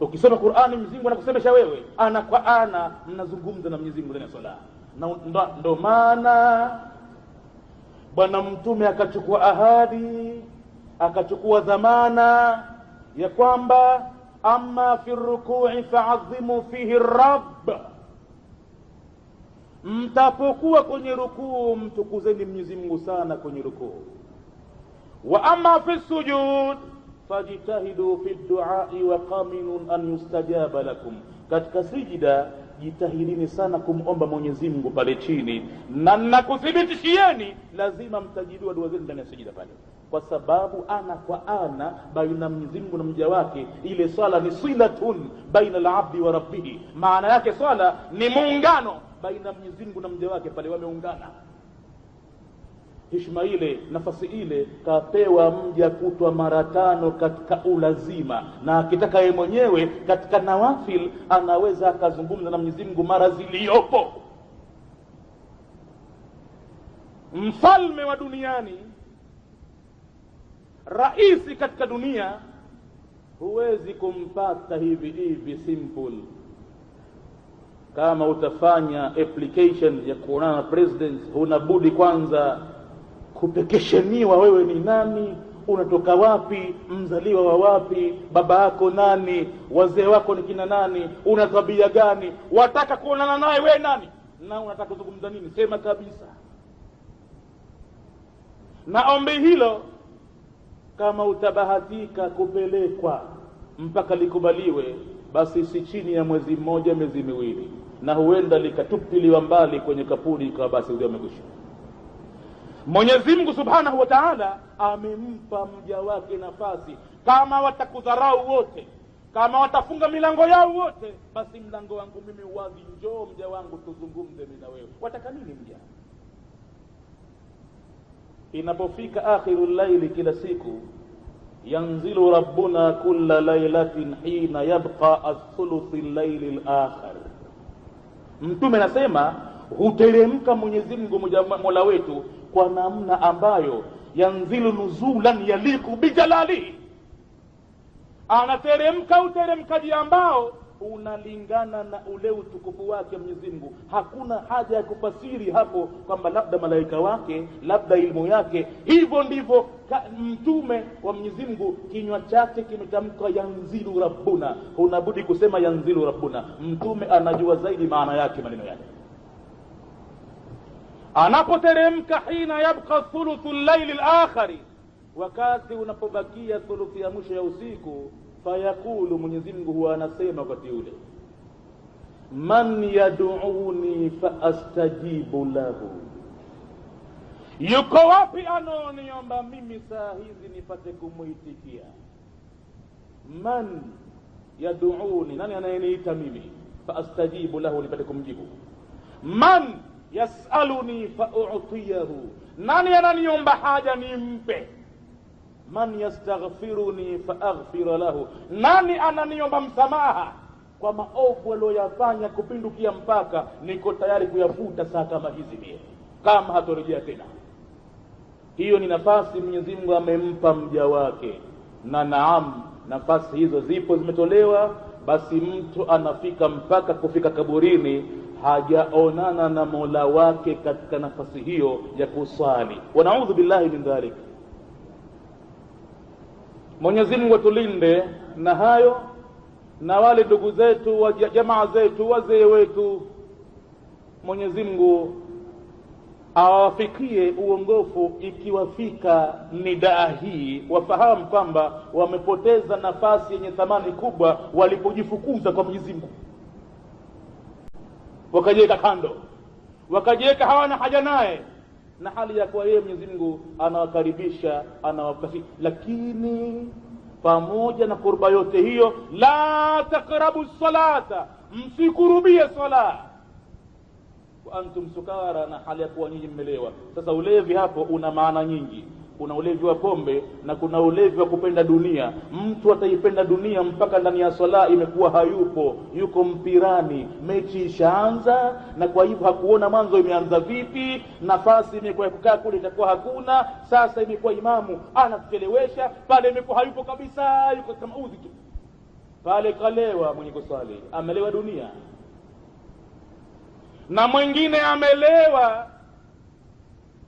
Ukisoma Qur'ani Mwenyezi Mungu anakusemesha wewe ana kwa ana, mnazungumza na Mwenyezi Mungu ndani ya sala. Na ndo maana Bwana Mtume akachukua ahadi, akachukua dhamana ya kwamba amma fi ruku'i fa'azzimu fihi rabb, mtapokuwa kwenye rukuu mtukuzeni Mwenyezi Mungu sana kwenye rukuu. Wa amma fi sujud fajtahidu fi du'a'i wa qaminun an yustajaba lakum, katika sijida jitahidini sana kumomba Mwenyezi Mungu pale chini, na nakuthibitishieni lazima mtajibiwa dua zenu ndani ya sijida pale, kwa sababu ana kwa ana baina Mwenyezi Mungu na mja wake. Ile swala ni silatun baina al-abdi wa rabbih, maana yake swala ni muungano baina Mwenyezi Mungu na mja wake, pale wameungana. Heshima ile, nafasi ile kapewa mja kutwa mara 5 katika ulazima, na akitaka yeye mwenyewe katika nawafil anaweza akazungumza na Mwenyezi Mungu mara ziliyopo. Mfalme wa duniani, raisi katika dunia, huwezi kumpata hivi hivi simple. Kama utafanya application ya kuonana na president, unabudi kwanza kupekesheniwa wewe ni nani, unatoka wapi, mzaliwa wa wapi, baba yako nani, wazee wako ni kina nani, una tabia gani, wataka kuonana naye wewe nani, na unataka kuzungumza nini, sema kabisa. Na ombi hilo kama utabahatika kupelekwa mpaka likubaliwe, basi si chini ya mwezi mmoja, miezi miwili, na huenda likatupiliwa mbali kwenye kapuri kwa basi ndio umekwisha. Mwenyezi Mungu Subhanahu wa Ta'ala amempa mja wake nafasi. Kama watakudharau wote, kama watafunga milango yao wote, basi mlango wangu mimi wazi, njoo mja wangu tuzungumze mimi na wewe. Wataka nini mja? Inapofika akhirul layli kila siku, yanzilu rabbuna kulla laylatin hina yabqa athuluthil layli al-akhir. Mtume anasema huteremka Mwenyezi Mungu Mola wetu kwa namna ambayo yanzilu nuzulan yaliku bijalali, anateremka uteremkaji ambao unalingana na ule utukufu wake Mwenyezi Mungu. Hakuna haja ya kufasiri hapo kwamba labda malaika wake, labda ilmu yake. Hivyo ndivyo mtume wa Mwenyezi Mungu kinywa chake kimetamka yanzilu rabbuna, unabudi kusema yanzilu rabbuna. Mtume anajua zaidi maana yake maneno yake. Anapoteremka hina yabqa thuluthul layli al-akhir, wakati unapobakia thuluthi ya mwisho ya usiku, fayakulu, Mwenyezi Mungu huwa anasema wakati ule, man yad'uni fa astajibu lahu, yuko wapi anoniomba mimi saa hizi nipate kumuitikia? Man yad'uni, nani anayeniita mimi? Fa astajibu lahu, nipate kumjibu. Man yasaluni fa u'tiyahu, nani ananiomba haja nimpe? Man yastaghfiruni fa aghfir lahu, nani ananiomba msamaha kwa maovu aliyoyafanya kupindukia mpaka, niko tayari kuyafuta saa kama hizi pia, kama hatorejea tena. Hiyo ni nafasi Mwenyezi Mungu amempa mja wake, na naam, nafasi hizo zipo, zimetolewa. Basi mtu anafika mpaka kufika kaburini hajaonana na Mola wake katika nafasi hiyo ya kuswali. Wa na'udhu billahi min dhalik. Mwenyezi Mungu atulinde na hayo, na wale ndugu zetu wa jamaa zetu, wazee wetu, Mwenyezi Mungu awafikie uongofu. Ikiwafika nidaa hii, wafahamu kwamba wamepoteza nafasi yenye thamani kubwa walipojifukuza kwa Mwenyezi Mungu, wakajiweka kando, wakajiweka hawana haja naye, na hali ya kuwa yeye Mwenyezi Mungu anawakaribisha, anawafasi. Lakini pamoja na kurba yote hiyo, la taqrabu salata, msikurubie sala wa antum sukara, na hali ya kuwa nyinyi mmelewa. Sasa ulevi hapo una maana nyingi. kuna ulevi wa pombe na kuna ulevi wa kupenda dunia. Mtu ataipenda dunia mpaka ndani ya swala imekuwa hayupo, yuko mpirani, mechi ishaanza, na kwa hivyo hakuona mwanzo imeanza vipi, nafasi imekuwa kukaa kule itakuwa hakuna, sasa imekuwa imamu anatuchelewesha, pale imekuwa hayupo kabisa, yuko kama udhi tu pale. Kalewa mwenye kuswali, amelewa dunia. Na mwingine amelewa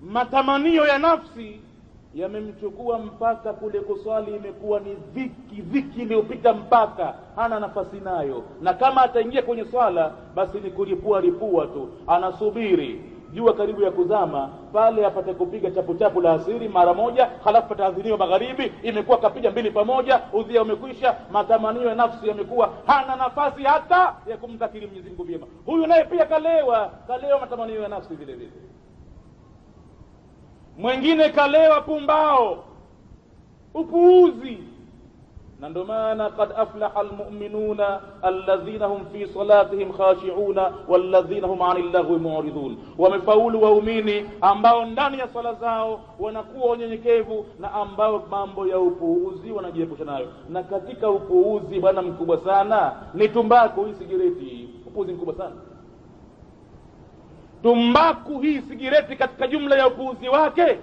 matamanio ya nafsi yamemchukua mpaka kule kuswali imekuwa ni dhiki iliyopita, mpaka hana nafasi nayo, na kama ataingia kwenye swala basi ni kulipua tu, anasubiri jua karibu ya kuzama pale apate kupiga chapu la asiri mara moja, halafu pataadhiniwa magharibi, imekuwa kapiga mbili pamoja, udhia umekwisha. Matamanio ya nafsi yamekuwa hana nafasi hata ya kumdhakiri Mwenyezi Mungu vyema. Huyu naye pia kalewa matamanio ya nafsi vile vile. Mwingine kalewa pumbao, upuuzi. Na ndio maana qad aflaha almu'minuna alladhina hum fi salatihim khashi'una walladhina hum 'anil lagwi mu'ridun. Wamefaulu waumini ambao ndani ya swala zao wanakuwa wanyenyekevu na ambao mambo ya upuuzi wanajiepusha nayo. Na katika upuuzi bwana mkubwa sana ni tumbaku, hii sigareti, upuuzi mkubwa sana. Tumbaku hii sigareti katika jumla ya upuuzi wake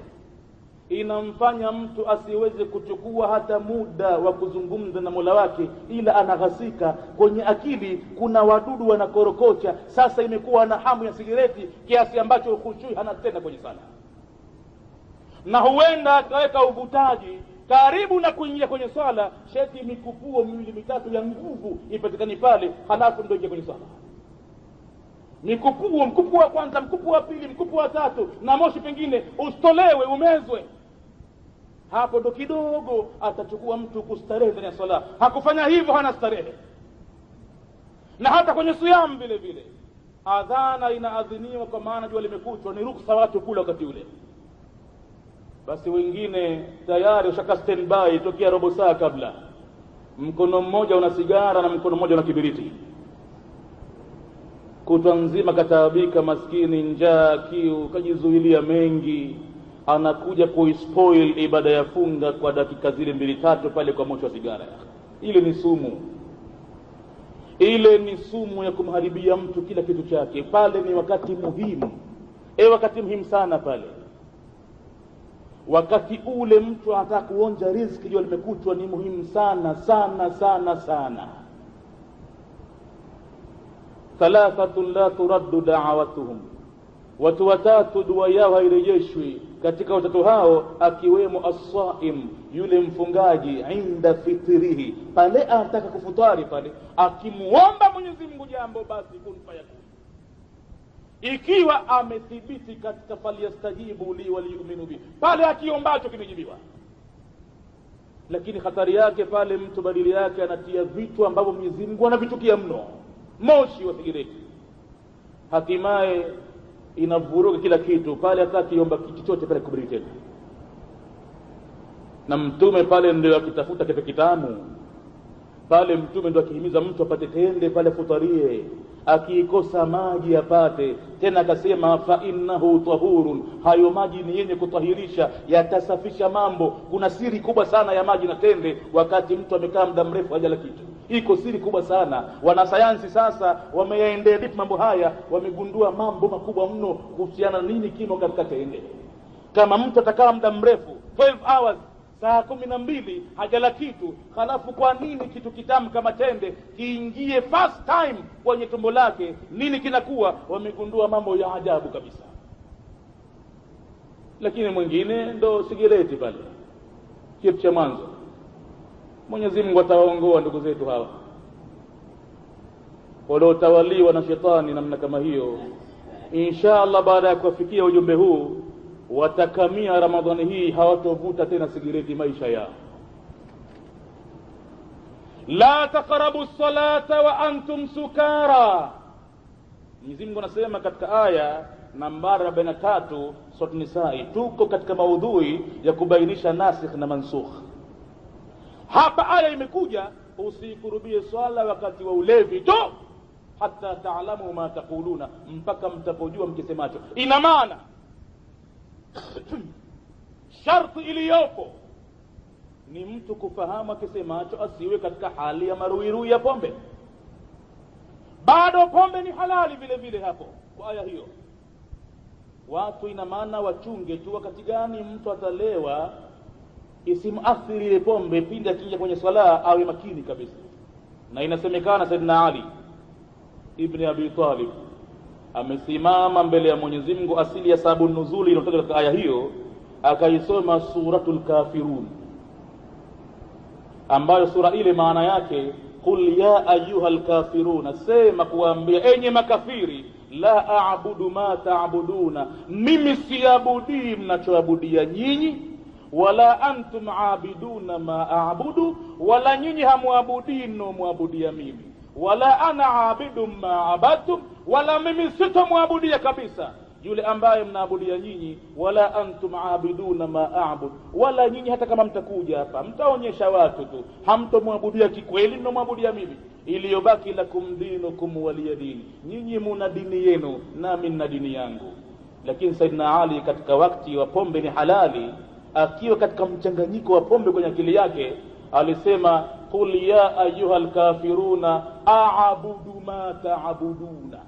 inamfanya mtu asiweze kuchukua hata muda wa kuzungumza na Mola wake, ila anaghasika kwenye akili, kuna wadudu wanakorokocha. Sasa imekuwa na hamu ya sigareti kiasi ambacho khushui hana tena kwenye sala, na huenda akaweka uvutaji karibu na kuingia kwenye swala, sheti mikupuo miwili mitatu ya nguvu ipatikani pale, halafu ndio ingia kwenye swala. Mkupuo wa kwanza, mkupuo wa pili, mkupuo wa tatu, na moshi pengine ustolewe, umezwe. Hapo ndo kidogo atachukua mtu kustarehe ndani ya swala. Hakufanya hivyo hana starehe. Na hata kwenye siyam vile vile, adhana inaadhiniwa kwa maana jua limekuchwa, ni ruksa watu kula wakati ule. Basi wengine tayari ushaka standby tokea robo saa kabla, mkono mmoja una sigara na mkono mmoja una kibiriti, kutwa nzima kataabika, maskini, njaa, kiu, kajizuilia mengi, anakuja kuispoil ibada ya funga kwa dakika zile 2-3 pale kwa moto wa sigara. Ile ni sumu, ile ni sumu ya kumharibia mtu kila kitu chake. Pale ni wakati muhimu, wakati muhimu sana pale. Wakati ule mtu anataka kuonja riziki, jua limekutwa, ni muhimu sana sana sana sana. Thalathatun la turaddu da'awatuhum, watu watatu dua yao hairejeshwi. Katika watatu hao akiwemo as-saim, yule mfungaji, inda fitrihi, pale anataka kufutari, pale akimuomba Mwenyezi Mungu jambo, basi kun fayakun. Ikiwa amethibiti katika falyastajibu li waliyu'minu bi, pale akiombacho kimejibiwa. Lakini hatari yake pale mtu badili yake anatia vitu ambavyo Mwenyezi Mungu anavitukia mno, moshi wa sigareti, hatimaye inavuruga kila kitu pale. Atakiomba kitu chochote pale kubiri tena. Na mtume pale ndio akitafuta kitu kitamu pale, mtume ndio akihimiza mtu apate tende pale futarie, akikosa maji apate tena. Akasema fa innahu tahurun, hayo maji ni yenye kutahirisha, yatasafisha mambo. Kuna siri kubwa sana ya maji na tende wakati mtu amekaa muda mrefu hajala kitu. Iko siri kubwa sana. Wanasayansi sasa wameyaendea deep mambo haya, wamegundua mambo makubwa mno kuhusiana nini kimo katika tende. Kama mtu atakaa muda mrefu 12 hours, saa 12 hajala kitu, halafu kwa nini kitu kitamu kama tende kiingie first time kwenye tumbo lake, nini kinakuwa? Wamegundua mambo ya ajabu kabisa. Lakini mwingine ndo sigareti pale, kitu cha mwanzo. Mwenyezi Mungu atawaongoa ndugu zetu hawa waliotawaliwa na shetani namna kama hiyo. Inshallah baada ya kufikia ujumbe huu watakamia Ramadhani hii, hawatovuta tena sigareti maisha yao. La taqrabu salata wa antum sukara. Mwenyezi Mungu anasema katika aya nambari 43 sura Nisaa. Tuko katika maudhui ya kubainisha nasikh na mansukh. Hapa aya imekuja usikurubie swala wakati wa ulevi tu, hata taalamu ma taquluna, mpaka mtapojua mkisemacho. Ina maana sharti iliyopo ni mtu kufahamu akisemacho asiwe katika hali ya maruirui ya pombe. Bado pombe ni halali vile vile hapo kwa aya hiyo. Watu ina maana wachunge tu wakati gani mtu atalewa isimuathiri ile pombe pindi akija kwenye swala, awe makini kabisa. Na inasemekana Saidina Ali ibn Abi Talib amesimama mbele ya Mwenyezi Mungu, asili ya sababu nuzuli inayotoka katika aya hiyo, akaisoma suratul Kafirun, ambayo sura ile maana yake qul ya ayyuhal kafiruna, sema kuambia enye makafiri, la a'budu ma ta'buduna, mimi siabudi mnachoabudia nyinyi, wala antum aabiduna ma a'budu, wala nyinyi hamuabudi mnaoabudia mimi, wala ana aabidu ma abadtum, wala mimi sitomwabudia kabisa yule ambaye mnaabudia nyinyi, wala antum aabiduna ma a'bud, wala nyinyi hata kama mtakuja hapa mtaonyesha watu tu hamtomwabudia kikweli mnomwabudia mimi. Iliyobaki lakum dinukum waliya dini, nyinyi muna dini yenu nami nina dini yangu. Lakini Saidina Ali katika wakati wa pombe ni halali, akiwa katika mchanganyiko wa pombe kwenye akili yake, alisema qul ya ayyuhal kafiruna a'budu ma ta'buduna,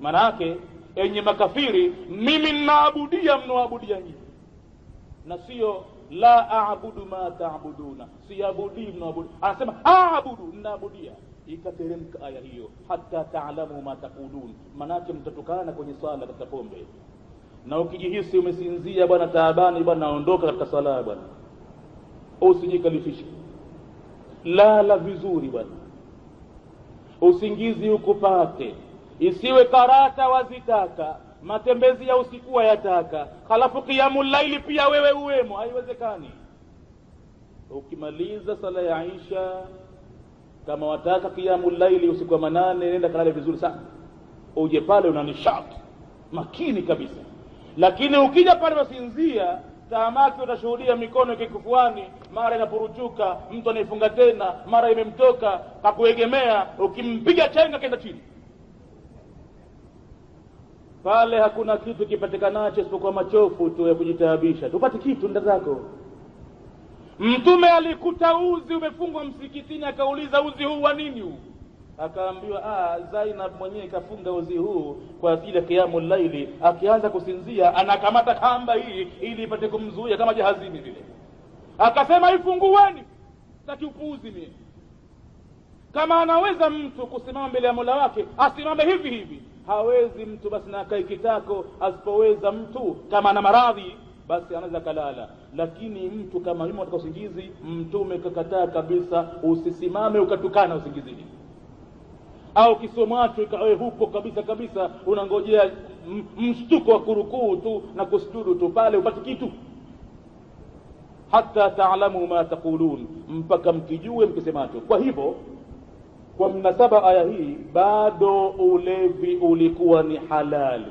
manake enye makafiri mimi ninaabudia mnaoabudia nyinyi, na sio la a'budu ma ta'buduna, siabudi mnaoabudia. Anasema a'budu, ninaabudia. Ikateremka aya hiyo, hatta ta'lamu ma taqulun, manake mtatokana kwenye swala katika pombe. Na ukijihisi umesinzia bwana, taabani bwana, ondoka katika swala bwana, usijikalifishe, lala vizuri bwana, usingizi ukupate, isiwe karata wazitaka, matembezi ya usiku yataka, halafu qiyamul laili pia wewe uwemo, haiwezekani. Ukimaliza sala ya Isha, kama wataka qiyamul laili usiku wa manane, nenda kalale vizuri sana, uje pale una nishati makini kabisa. Lakini ukija pale wasinzia, taamaki utashuhudia mikono ikikufuani, mara inapuruchuka, mtu anaifunga tena, mara imemtoka kakuegemea, ukimpiga chenga kenda chini. Pale hakuna kitu kipatikanacho isipokuwa machofu tu ya kujitaabisha. Tupate kitu nda zako. Mtume alikuta uzi umefungwa msikitini, akauliza uzi huu wa nini huu? Akaambiwa Zainab mwenyewe kafunga uzi huu kwa ajili ya qiyamul laili, akianza kusinzia anakamata kamba hii ili ipate kumzuia kama jahazini vile. Akasema ifungueni, sitaki upuuzi mimi. Kama anaweza mtu kusimama mbele ya Mola wake, asimame hivi hivi. Hawezi mtu basi na akae kitako. Asipoweza mtu kama ana maradhi basi anaweza kalala. Lakini mtu kama yumo katika usingizi, Mtume kakataa kabisa usisimame ukatukana usingizini, au kisomacho ikawe huko kabisa kabisa, unangojea mshtuko wa kurukuu tu na kusujudu tu, pale upate kitu. Hatta ta'lamu ma taqulun, mpaka mkijue mkisemacho. Kwa hivyo kwa mnasaba aya hii, bado ulevi ulikuwa ni halali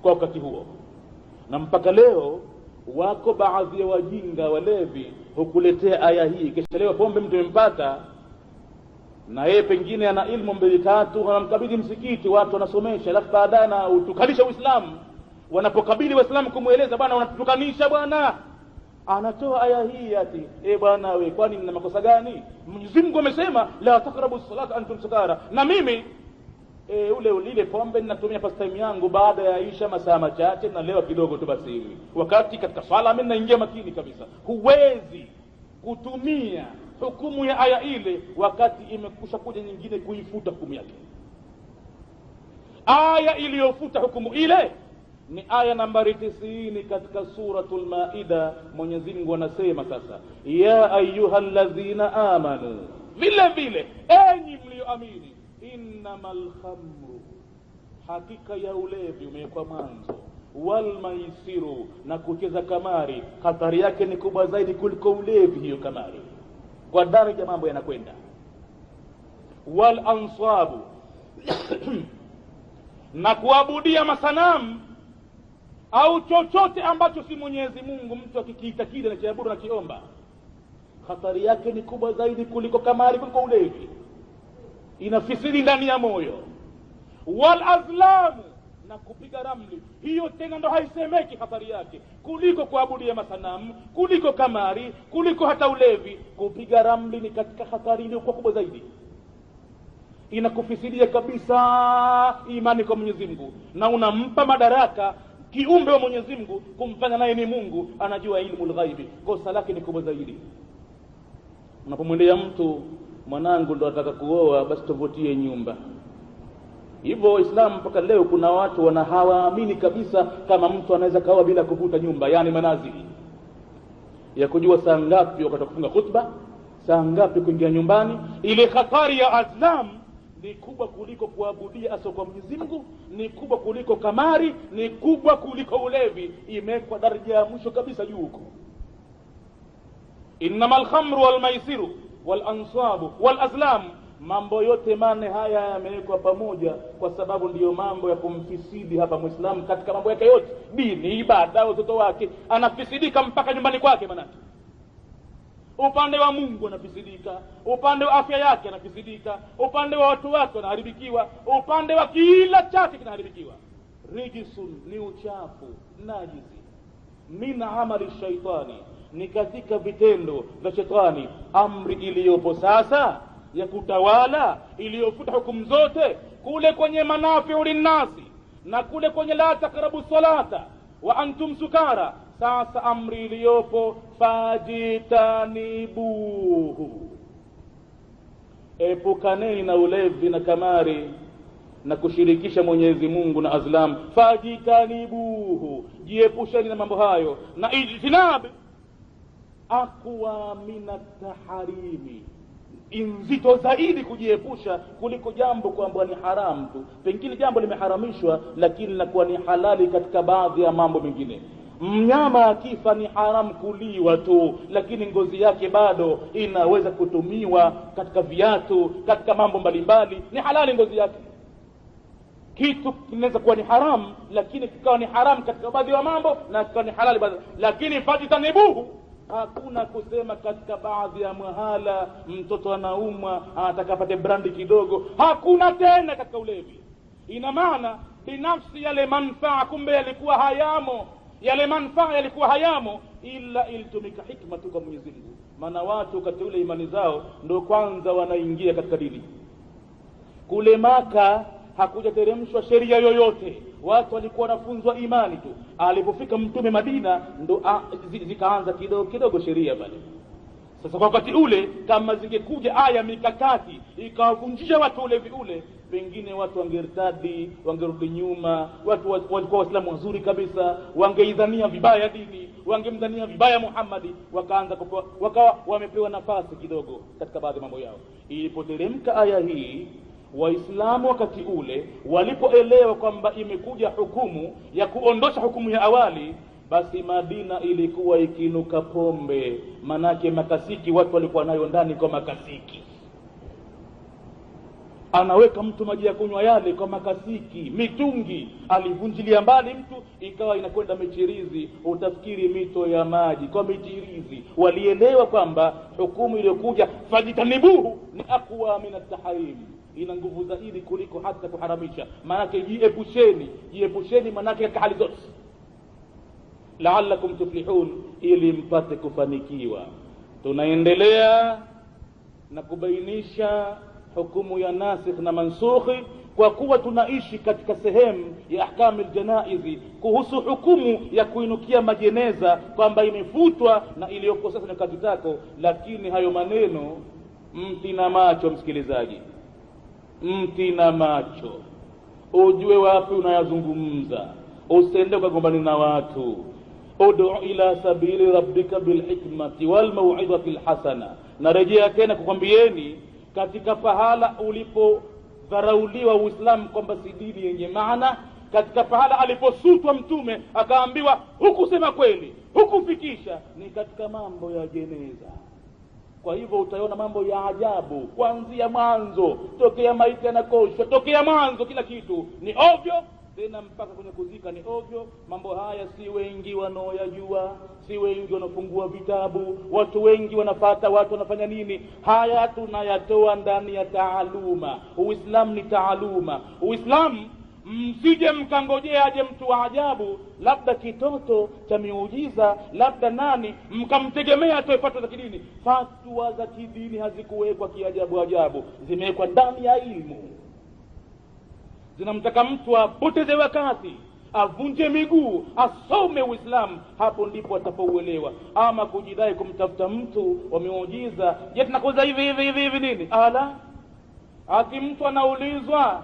kwa wakati huo, na mpaka leo wako baadhi ya wajinga walevi hukuletea aya hii, kisha leo pombe mtu empata, na yeye pengine ana ilmu mbili tatu, anamkabidhi msikiti, watu wanasomesha, alafu baadaye na utukalisha Uislamu. Wanapokabili Waislamu kumueleza, bwana unatutukanisha bwana, anatoa aya hii ati bwana wewe, kwani nina makosa gani? Mwenyezi Mungu amesema la taqrabu salata antum sukara, na mimi ile pombe ninatumia past time yangu baada ya Isha masaa machache, na leo kidogo tu basi hivi, wakati katika swala mimi naingia makini kabisa. Huwezi kutumia hukumu ya aya ile wakati imekusha kuja nyingine kuifuta hukumu yake. Aya iliyofuta hukumu ile ni aya nambari 90 katika suratul Maida. Mwenyezi Mungu anasema sasa, ya ayyuhalladhina amanu, vile vile enyi mlioamini, innamal khamru, hakika ya ulevi umewekwa mwanzo, wal maisiru, na kucheza kamari, hatari yake ni kubwa zaidi kuliko ulevi hiyo kamari, kwa daraja mambo yanakwenda. Wal ansabu na kuabudia masanamu au chochote ambacho si Mwenyezi Mungu, mtu akikiita kile na kiabudu na kiomba, hatari yake ni kubwa zaidi kuliko kamari, kuliko ulevi, inafisiri ndani ya moyo. Wal azlamu, na kupiga ramli, hiyo tena ndo haisemeki hatari yake kuliko kuabudia masanamu, kuliko kamari, kuliko hata ulevi. Kupiga ramli ni katika hatari iliyokuwa kubwa zaidi, inakufisidia kabisa imani kwa Mwenyezi Mungu, na unampa madaraka kiumbe wa Mwenyezi Mungu kumfanya naye ni Mungu, anajua ilmu ghaibi. Kosa lake ni kubwa zaidi. Unapomwendea mtu, mwanangu ndo ataka kuoa, basi tuvutie nyumba. Hivyo Waislamu mpaka leo kuna watu hawaamini kabisa kama mtu anaweza kaoa bila kuvuta nyumba, yani manazili ya kujua saa ngapi wakati kufunga khutba, saa ngapi kuingia nyumbani. Ile hatari ya azlam ni kubwa kuliko kuabudia aso kwa Mwenyezi Mungu, ni kubwa kuliko kamari, ni kubwa kuliko ulevi. Imekuwa daraja ya mwisho kabisa juu huko. Innamal khamru wal maisiru wal ansabu wal azlam, mambo yote mane haya yamewekwa pamoja kwa sababu ndiyo mambo ya kumfisidi hapa Muislamu katika mambo yake yote, dini, ibada, watoto wake. Anafisidika mpaka nyumbani kwake, manake upande wa Mungu anafisidika, upande wa afya yake anafisidika, upande wa watu wake wanaharibikiwa, upande wa kila chake kinaharibikiwa. Rijisun ni uchafu, najisi, min amali shaitani, ni katika vitendo vya shetani. Amri iliyopo sasa ya kutawala, iliyofuta hukumu zote, kule kwenye manafi'u linnasi na kule kwenye la takrabu salata wa antum sukara. Sasa amri iliyopo, fajitanibuhu, epukaneni na ulevi na kamari na kushirikisha Mwenyezi Mungu na azlam. Fajitanibuhu, jiepusheni na mambo hayo. Na ijtinab aqwa min at-taharimi, inzito zaidi kujiepusha kuliko jambo kwamba ni haramu tu. Pengine jambo limeharamishwa lakini linakuwa ni halali katika baadhi ya mambo mengine. Mnyama akifa ni haramu kuliwa tu, lakini ngozi yake bado inaweza kutumiwa katika viatu, katika mambo mbalimbali, ni halali ngozi yake. Kitu kinaweza kuwa ni haramu lakini kikawa ni haramu katika baadhi ya mambo na kikawa ni halali baadhi. Lakini fajitanibuhu, hakuna kusema katika baadhi ya mahala mtoto anaumwa anataka apate brandi kidogo, hakuna tena katika ulevi. Ina maana binafsi yale manufaa kumbe yalikuwa hayamo, yale manufaa yalikuwa hayamo, ila ilitumika hikma tu kwa Mwenyezi Mungu. Maana watu katika ule imani zao ndo kwanza wanaingia katika dini. Kule Maka hakujateremshwa sheria yoyote, watu walikuwa wanafunzwa imani tu. Alipofika Mtume Madina ndo zikaanza kidogo kidogo sheria pale. Sasa kwa wakati ule kama zingekuja aya mikakati ikawavunjia watu ulevi ule, pengine watu wangertadi, wangerudi nyuma. Watu walikuwa Waislamu wazuri kabisa, wangeidhania vibaya dini, wangemdhania vibaya Muhammadi, wakawa wamepewa nafasi kidogo katika baadhi ya mambo yao. Ilipoteremka aya hii, Waislamu wakati ule walipoelewa kwamba imekuja hukumu ya kuondosha hukumu ya awali, basi Madina ilikuwa ikinuka pombe. Manake makasiki watu walikuwa nayo ndani kwa makasiki, anaweka mtu maji ya kunywa yale kwa makasiki, mitungi alivunjilia mbali mtu, ikawa inakwenda michirizi, utafikiri mito ya maji kwa michirizi. Walielewa kwamba hukumu iliyokuja fajitanibuhu ni aqwa min at-tahrim, ina nguvu zaidi kuliko hata kuharamisha. Manake jiepusheni manake katika hali zote, la'allakum tuflihun, ili mpate kufanikiwa. Tunaendelea na kubainisha hukumu ya nasikh na mansukhi, kwa kuwa tunaishi katika sehemu ya ahkamu aljanaizi, kuhusu hukumu ya kuinukia majeneza kwamba imefutwa na iliyopo sasa ni katitako. Lakini hayo maneno mti na macho, msikilizaji, mti na macho, ujue wapi unayazungumza, usiende ukagombana na watu. Ud'u ila sabili rabbika bilhikmati walmau'izati alhasana. Narejea tena kukwambieni, katika pahala ulipodharauliwa Uislamu kwamba si dini yenye maana, katika pahala aliposutwa Mtume akaambiwa hukusema kweli, hukufikisha, ni katika mambo ya jeneza. Kwa hivyo utaona mambo ya ajabu kuanzia mwanzo, tokea maiti yanakoshwa, tokea mwanzo kila kitu ni ovyo, tena mpaka kwenye kuzika ni ovyo. Mambo haya si wengi wanaoyajua, si wengi wanafungua vitabu, watu wengi wanafata watu wanafanya nini. Haya tunayatoa ndani ya taaluma. Uislamu ni taaluma. Uislamu msije mkangojea aje mtu wa ajabu, labda kitoto cha miujiza, labda nani, mkamtegemea atoe fatwa za kidini. Fatwa za kidini hazikuwekwa kiajabu ajabu, zimewekwa ndani ya ilmu. Zinamtaka mtu apoteze wakati, avunje miguu, asome Uislamu, hapo ndipo atapouelewa. Ama kujidai kumtafuta mtu wa miujiza, je tunakoza hivi nini? Ala, ati mtu anaulizwa,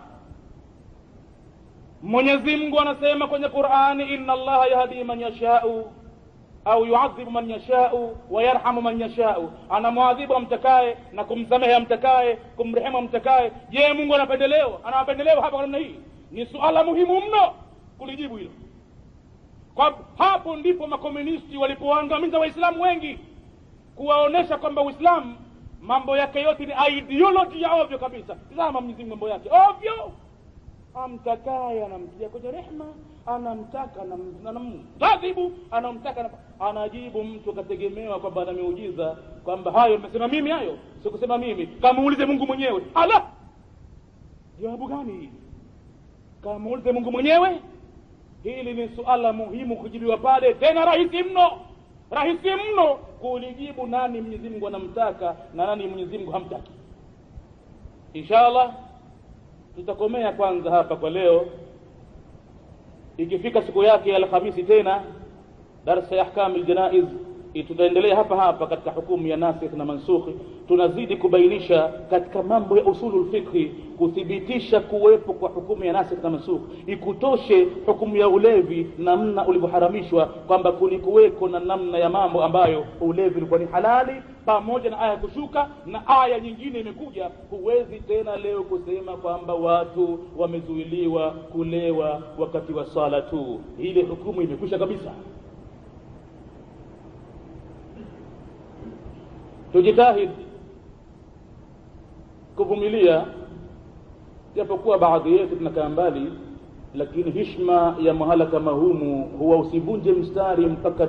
Mwenyezi Mungu anasema kwenye Qur'ani, inna Allaha yahdi man yasha'u au yu'adhibu man yasha'u wa yarhamu man yasha'u, anamuadhibu amtakaye na kumsamehe amtakaye, kumrehemu amtakaye. Je, Mungu anawapendelea hapa kwa namna hii? Ni suala muhimu mno kulijibu hilo. Kwa hapo ndipo makomunisti walipoangamiza Waislamu wengi, kuwaonesha kwamba Uislamu mambo yake yote ni ideology ya ovyo kabisa. Tazama Mwenyezi Mungu mambo yake ovyo, amtakaye anamtia kwenye rehema, anamtaka anamtadhibu, anamtaka anajibu. Mtu akategemewa kwamba ana miujiza, kwamba hayo nimesema mimi, hayo sikusema mimi, kamuulize Mungu mwenyewe. Ala, jawabu gani hili? Kamuulize Mungu mwenyewe. Hili ni suala muhimu kujibiwa pale, tena rahisi mno kulijibu. Nani Mwenyezi Mungu anamtaka na nani Mwenyezi Mungu hamtaki? Inshallah tutakomea kwanza hapa kwa leo. Ikifika siku yake ya Alhamisi tena darasa ya ahkam aljanaiz, tutaendelea hapa katika hukumu ya nasikh na mansukh. Tunazidi kubainisha katika mambo ya usulul fiqh, kuthibitisha kuwepo kwa hukumu ya nasikh na mansukh. Ikutoshe hukumu ya ulevi namna ulivyoharamishwa, kwamba kulikuweko na namna ya mambo ambayo ulevi ulikuwa ni halali, pamoja na aya kushuka na aya nyingine imekuja. Huwezi tena leo kusema kwamba watu wamezuiliwa kulewa wakati wa sala tu. Ile hukumu imekwisha kabisa. Tujitahid kuvumilia, japokuwa baadhi yetu tunakaa mbali, lakini heshima ya mahala kama humu huwa usivunje mstari mpaka